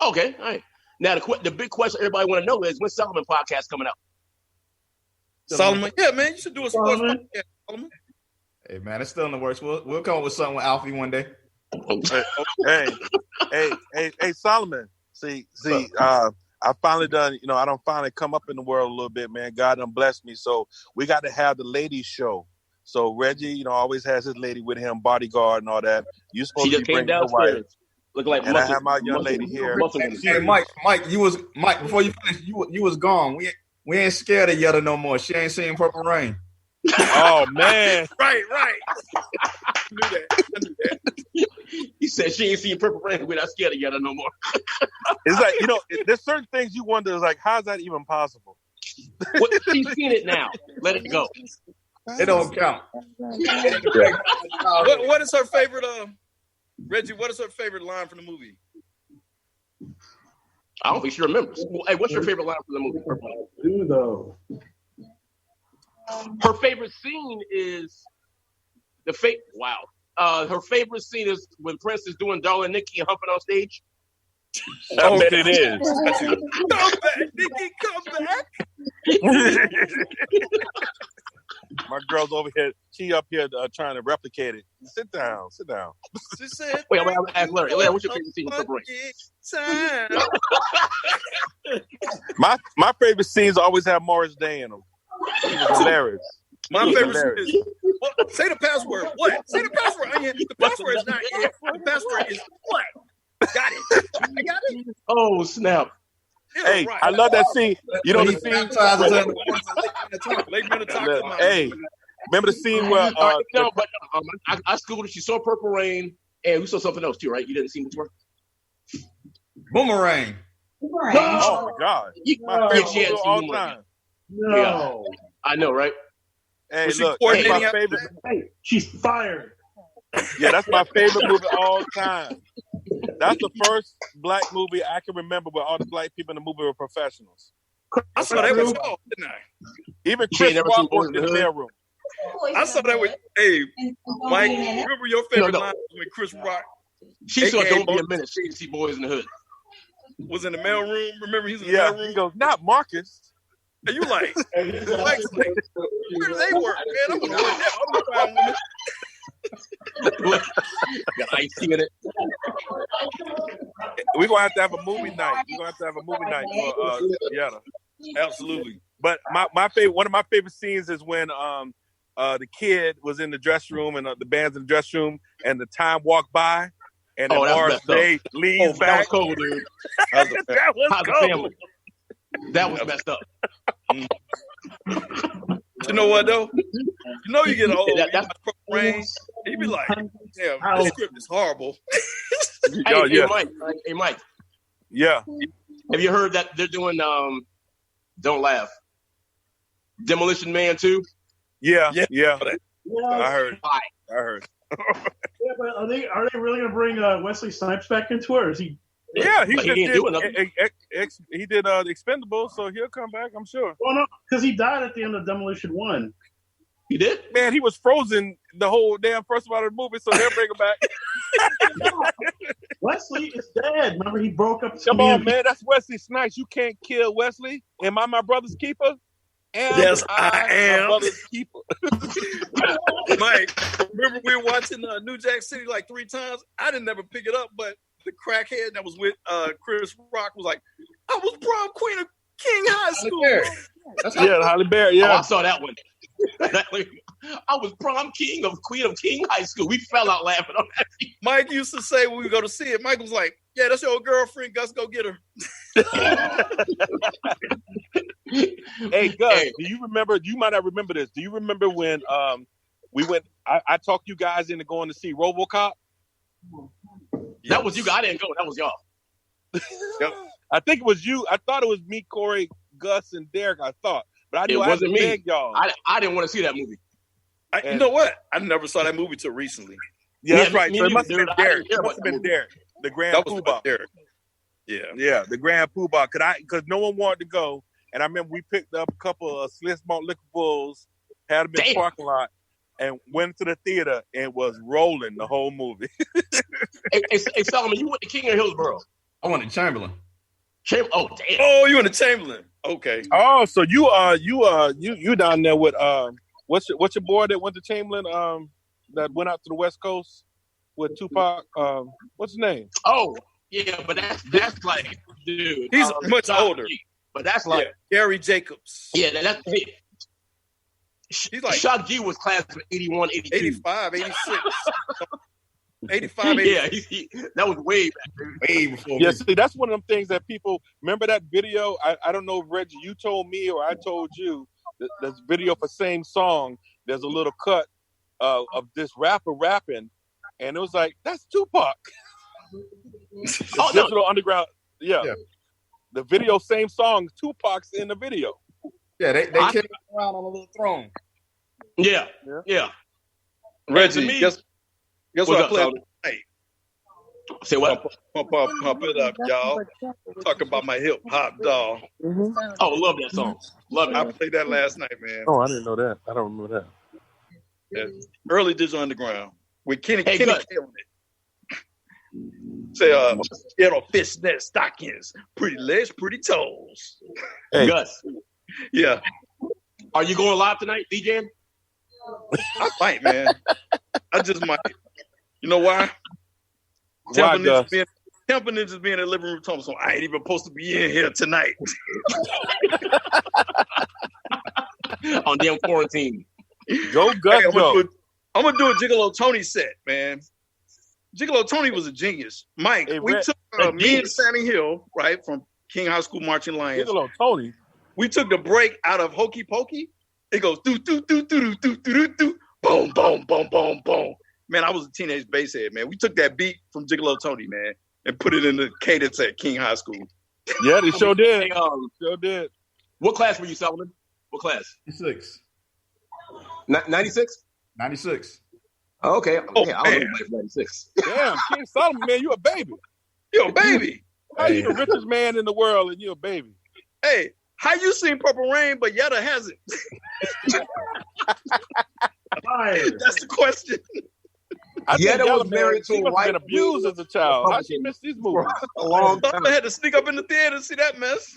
Okay. All right. Now, the big question everybody want to know is, when's Solomon podcast coming out? Solomon? Yeah, man. You should do a sports podcast, Solomon. Hey, man, it's still in the works. We'll come up with something with Alfie one day. Hey, Solomon. See, I finally done, I don't finally come up in the world a little bit, man. God done blessed me. So we got to have the ladies show. So Reggie, always has his lady with him, bodyguard and all that. You supposed to be bringing your wife. Look like and I have my young lady here. Hey, Mike, Mike, before you finish, you was gone. We ain't scared of Yetta no more. She ain't seen Purple Rain. Oh man. Right. I knew that. said she ain't seen Purple Rain. We're not scared of Yetta no more. It's like, there's certain things you wonder, is like, how's that even possible? She's seen it now. Let it go. It don't count. What is her favorite? Reggie, what is her favorite line from the movie? I don't think she remembers. Hey, what's your favorite line from the movie? Do though. Her favorite scene is Wow. Her favorite scene is when Prince is doing Darling Nikki and humping on stage. I bet it is. Come back, Nikki, come back. My girl's over here. She up here trying to replicate it. Sit down. She said, wait, I'm gonna ask Larry. Larry, what's your favorite scene from My favorite scenes always have Morris Day in them. He was hilarious. My favorite scene is say the password. What? Say the password. The password is not it. The password is what? Got it. I got it. Oh snap! Hey, right. I love that scene. You know the scene. Hey, remember the scene where? I schooled her. She saw Purple Rain, and we saw something else too, right? You didn't see before. Boomerang. Oh my God! My favorite movie of all time. No, yeah. I know, right? Hey, look, that's my favorite. Hey, she's fired. Yeah, that's my favorite movie of all time. That's the first black movie I can remember where all the black people in the movie were professionals. I saw that with y'all, didn't I? Even Chris Rock was in the mailroom. I saw that with, hey, Mike, remember your favorite line with Chris Rock? She saw Don't Be a Minute. She didn't see Boys in the Hood. Was in the mailroom. Remember he's in the mailroom? He goes, not Marcus. And you like, where do they work, man? I'm gonna work that. I'm gonna find women. Got ice in it. We're gonna have a movie night. For Yetta. Absolutely. But one of my favorite scenes is when the kid was in the dressing room and the band's in the dressing room and the time walked by and then Morris Day leans back. That was cold, dude. That was cold. That was messed up. You know what though? You know you get old. That's Rain. You be like, damn, this script is horrible. Hey, Mike. Yeah. Have you heard that they're doing Don't Laugh? Demolition Man 2? Yeah. I heard. Yeah, but are they really gonna bring Wesley Snipes back into it, or is he? Yeah, he did The Expendables, so he'll come back, I'm sure. Well, no, because he died at the end of Demolition 1. He did? Man, he was frozen the whole damn first part of the movie, so they'll bring him back. Wesley is dead. Remember, he broke up. Come on, man, that's Wesley Snipes. You can't kill Wesley. Am I my brother's keeper? Yes, I am. My brother's keeper. Mike, remember we were watching New Jack City like 3 times? I didn't never pick it up, but the crackhead that was with Chris Rock was like, I was prom queen of King High School. Halle Berry, yeah. Oh, I saw that one. I was prom king of Queen of King High School. We fell out laughing on that. Mike used to say when we go to see it, Mike was like, yeah, that's your old girlfriend. Gus, go get her. Hey, Gus, do you remember? You might not remember this. Do you remember when we went? I talked you guys into going to see RoboCop. That was you. I didn't go. That was y'all. Yep. I think it was you. I thought it was me, Corey, Gus, and Derek. I thought, but I knew it wasn't me. Y'all. I didn't want to see that movie. You know what? I never saw that movie till recently. Yeah, that's right. So it must have been Derek. It must have been Derek, the Grand Poobah. Yeah, the Grand Poobah. Because no one wanted to go, and I remember we picked up a couple of Sliss Malt Liquor Bulls, had them in the parking lot, and went to the theater and was rolling the whole movie. Hey, Solomon, you went to King of Hillsborough. I went to Chamberlain. Oh, damn. Oh, you went to Chamberlain. Okay. Oh, so you down there with what's your boy that went to Chamberlain that went out to the West Coast with Tupac? What's his name? Oh, yeah, but that's like, dude. He's much older. But that's like Gary Jacobs. Yeah, that's it. He's like Shock G was class of 81, 82. 85, 86. 85, 86. Yeah, that was way back. Way before. Yeah, see, that's one of them things that people remember. That video, I don't know if Reggie, you told me or I told you. This video for same song. There's a little cut of this rapper rapping, and it was like, that's Tupac. The Digital Underground. Yeah. The video, same song. Tupac's in the video. Yeah, they carry him around on a little throne. Yeah. Reggie, guess what I played tonight? Say what? Pump it up, y'all. Talk about my hip hop doll. Oh, love that song. Love it. I played that last night, man. Oh, I didn't know that. I don't remember that. Yeah. Early Digital Underground with Kenny Hey, killing Gus. it. Say, fishnet stockings, pretty legs, pretty toes. Hey. Gus, Yeah, are you going live tonight, DJing? I might, man. I just might. You know why? Why, Gus? Temple Ninjas being in the living room talking, so I ain't even supposed to be in here tonight. On damn quarantine. Go, Gus, go. I'm going to do a Gigolo Tony set, man. Gigolo Tony was a genius. Mike, Hey, we Red- took me and Sammy Hill, right, from King High School Marching Lions. Gigolo Tony. We took the break out of Hokey Pokey. It goes do do do do do do do do boom boom boom boom boom. Man, I was a teenage basshead, man. We took that beat from Gigolo Tony, man, and put it in the cadence at King High School. Yeah, they sure did. Hey, Sure did. what class were you, Solomon? What class? 96. 96? 96. Oh, okay. Oh, Yeah, I was man. 96. Damn, King Solomon, man, you a baby. Yo, baby. How you the richest man in the world and you a baby? Hey, how you seen Purple Rain, but Yetta hasn't? That's the question. I think Yetta was Yella, man, married to she a must have white been abused as a child. How she Republican missed these movies? a long time. I had to sneak up in the theater and see that mess.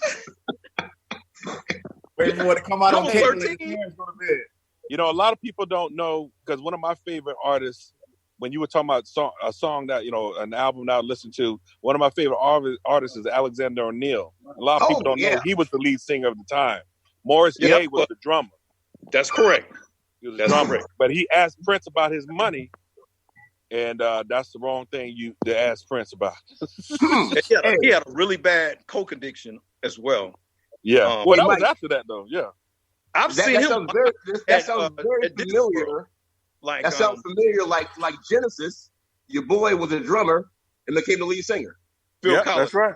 Wait for it to come out on I'm cable. 13. and his parents go to bed. You know, a lot of people don't know because one of my favorite artists, when you were talking about a song that, you know, an album that I listened to, one of my favorite artists is Alexander O'Neal. A lot of people don't know he was the lead singer of the time. Morris Day was the drummer. That's correct. He was a drummer. But he asked Prince about his money, and that's the wrong thing to ask Prince about. He had a really bad coke addiction as well. Yeah. Well, that was after that, though. Yeah. I've seen him. Sounds very familiar. Like That sounds familiar, like Genesis. Your boy was a drummer and became the lead singer. Phil Collins. That's right.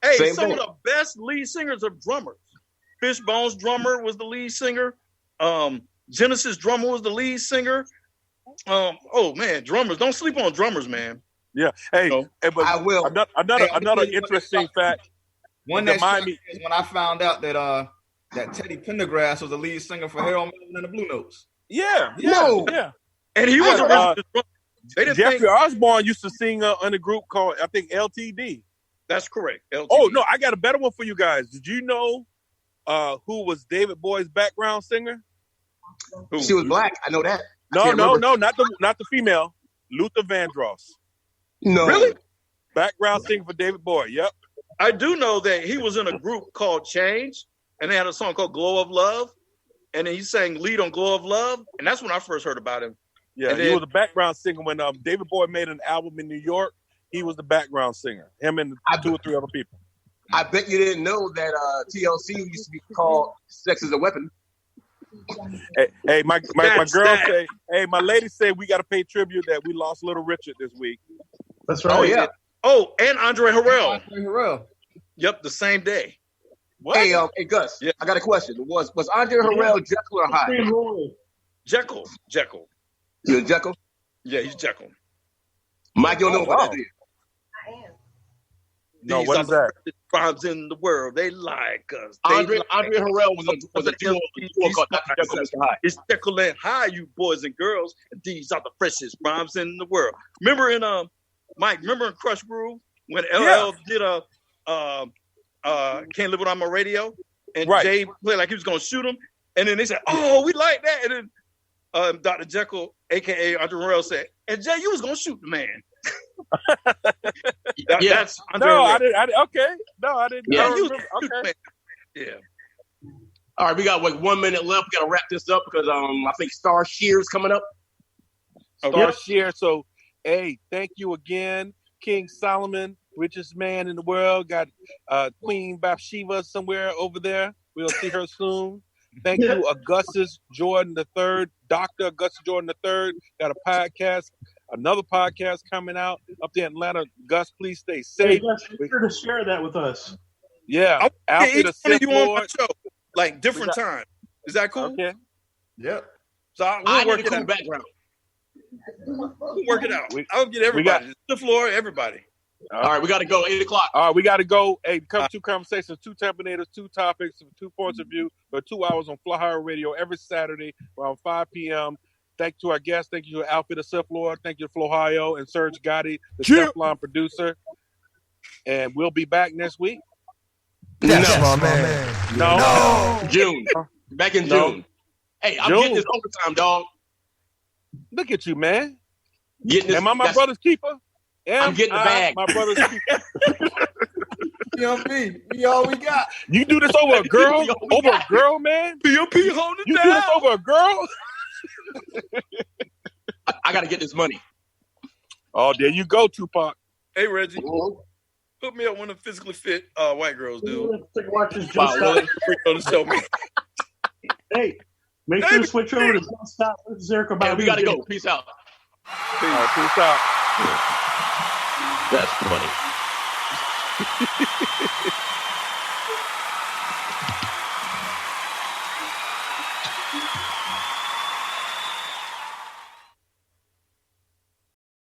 Hey, Same some thing. of the best lead singers are drummers. Fishbone's drummer was the lead singer. Genesis drummer was the lead singer. Oh man, drummers! Don't sleep on drummers, man. Yeah. Hey, but I will. Another interesting fact. One that struck me is when I found out that that Teddy Pendergrass was the lead singer for Harold Melvin and the Blue Notes. Yeah. And he was Jeffrey Osborne used to sing in a group called, I think, LTD. That's correct. LTD. Oh, no, I got a better one for you guys. Did you know who was David Boy's background singer? Who? She was black. I know that. No, not the female. Luther Vandross. No. Really? Background singer for David Boy. Yep. I do know that he was in a group called Change, and they had a song called Glow of Love, and then he sang lead on Glow of Love, and that's when I first heard about him. Yeah, he was a background singer when David Boy made an album in New York. He was the background singer. Him and 2 or 3 other people. I bet you didn't know that TLC used to be called Sex is a Weapon. Hey, my girl say, hey, my lady said we got to pay tribute that we lost Little Richard this week. That's right. Oh, yeah. Oh, and Andre Harrell. Andre Harrell. Yep, the same day. What? Hey, Gus, I got a question. Was Andre Harrell Jekyll or Hyde? Jekyll. You Jekyll? Yeah, he's Jekyll. Mike, you don't know what that is. No, These what are is the that? richest Crimes in the world. They like us. Andre Harrell was a duo called Dr. Jekyll and Mr. Hyde. It's Jekyll and Hyde, you boys and girls. And these are the freshest rhymes in the world. Remember in Mike, remember in Crush Groove when LL did Can't Live Without My Radio? And Jay played like he was gonna shoot him. And then they said, oh, we like that. And then Dr. Jekyll, aka Andre Harrell, said, and Jay, you was gonna shoot the man. That's Andre No, Harrell. I didn't. Okay. No, I didn't. Yeah, I don't you remember. Okay. Yeah. All right, we got 1 minute left. We got to wrap this up because I think Star Shear's coming up. Star Shear. So, hey, thank you again, King Solomon, richest man in the world. Got Queen Bathsheba somewhere over there. We'll see her soon. Thank you, Augustus Jordan III, Dr. Augustus Jordan III. Got a podcast. Another podcast coming out up there in Atlanta. Gus, please stay Hey, safe. Gus, be sure to share that with us. Yeah, I'll get each one of you on my Lord. show, like different time. Is that cool? Okay. Yep. So I we'll need work a it cool out. background. We'll work it out. We- I'll get everybody. The floor, everybody. All right, we got to go. 8 o'clock. All right, we got to go. Hey, come two conversations, two Terminators, two topics, 2 points of view, for 2 hours on Fly Higher Radio every Saturday around 5 p.m. Thank you to our guests. Thank you to Alfred the Sith Lord. Thank you to Flo Ohio and Serge Gotti, the Teflon producer. And we'll be back next week. That's my man. No. June. Back in No. June. Hey, I'm June. getting this overtime, dog. Look at you, man. Getting this. Am I my that's- brother's keeper? I'm getting the bag. My brother's keeper. PMP, we all we got. You do this over a girl? Over a girl, man? PMP holding You it do down. this over a girl? I got to get this money. Oh, there you go, Tupac. Hey, Reggie. Hook me up when the physically fit white girls do. Watch this Wow, Just really? Stop. Bring it on the show, man. Hey, make sure to switch over to Don't Stop versus Erica Hey, Badu. we got to go. Peace out. All right, peace out. That's funny.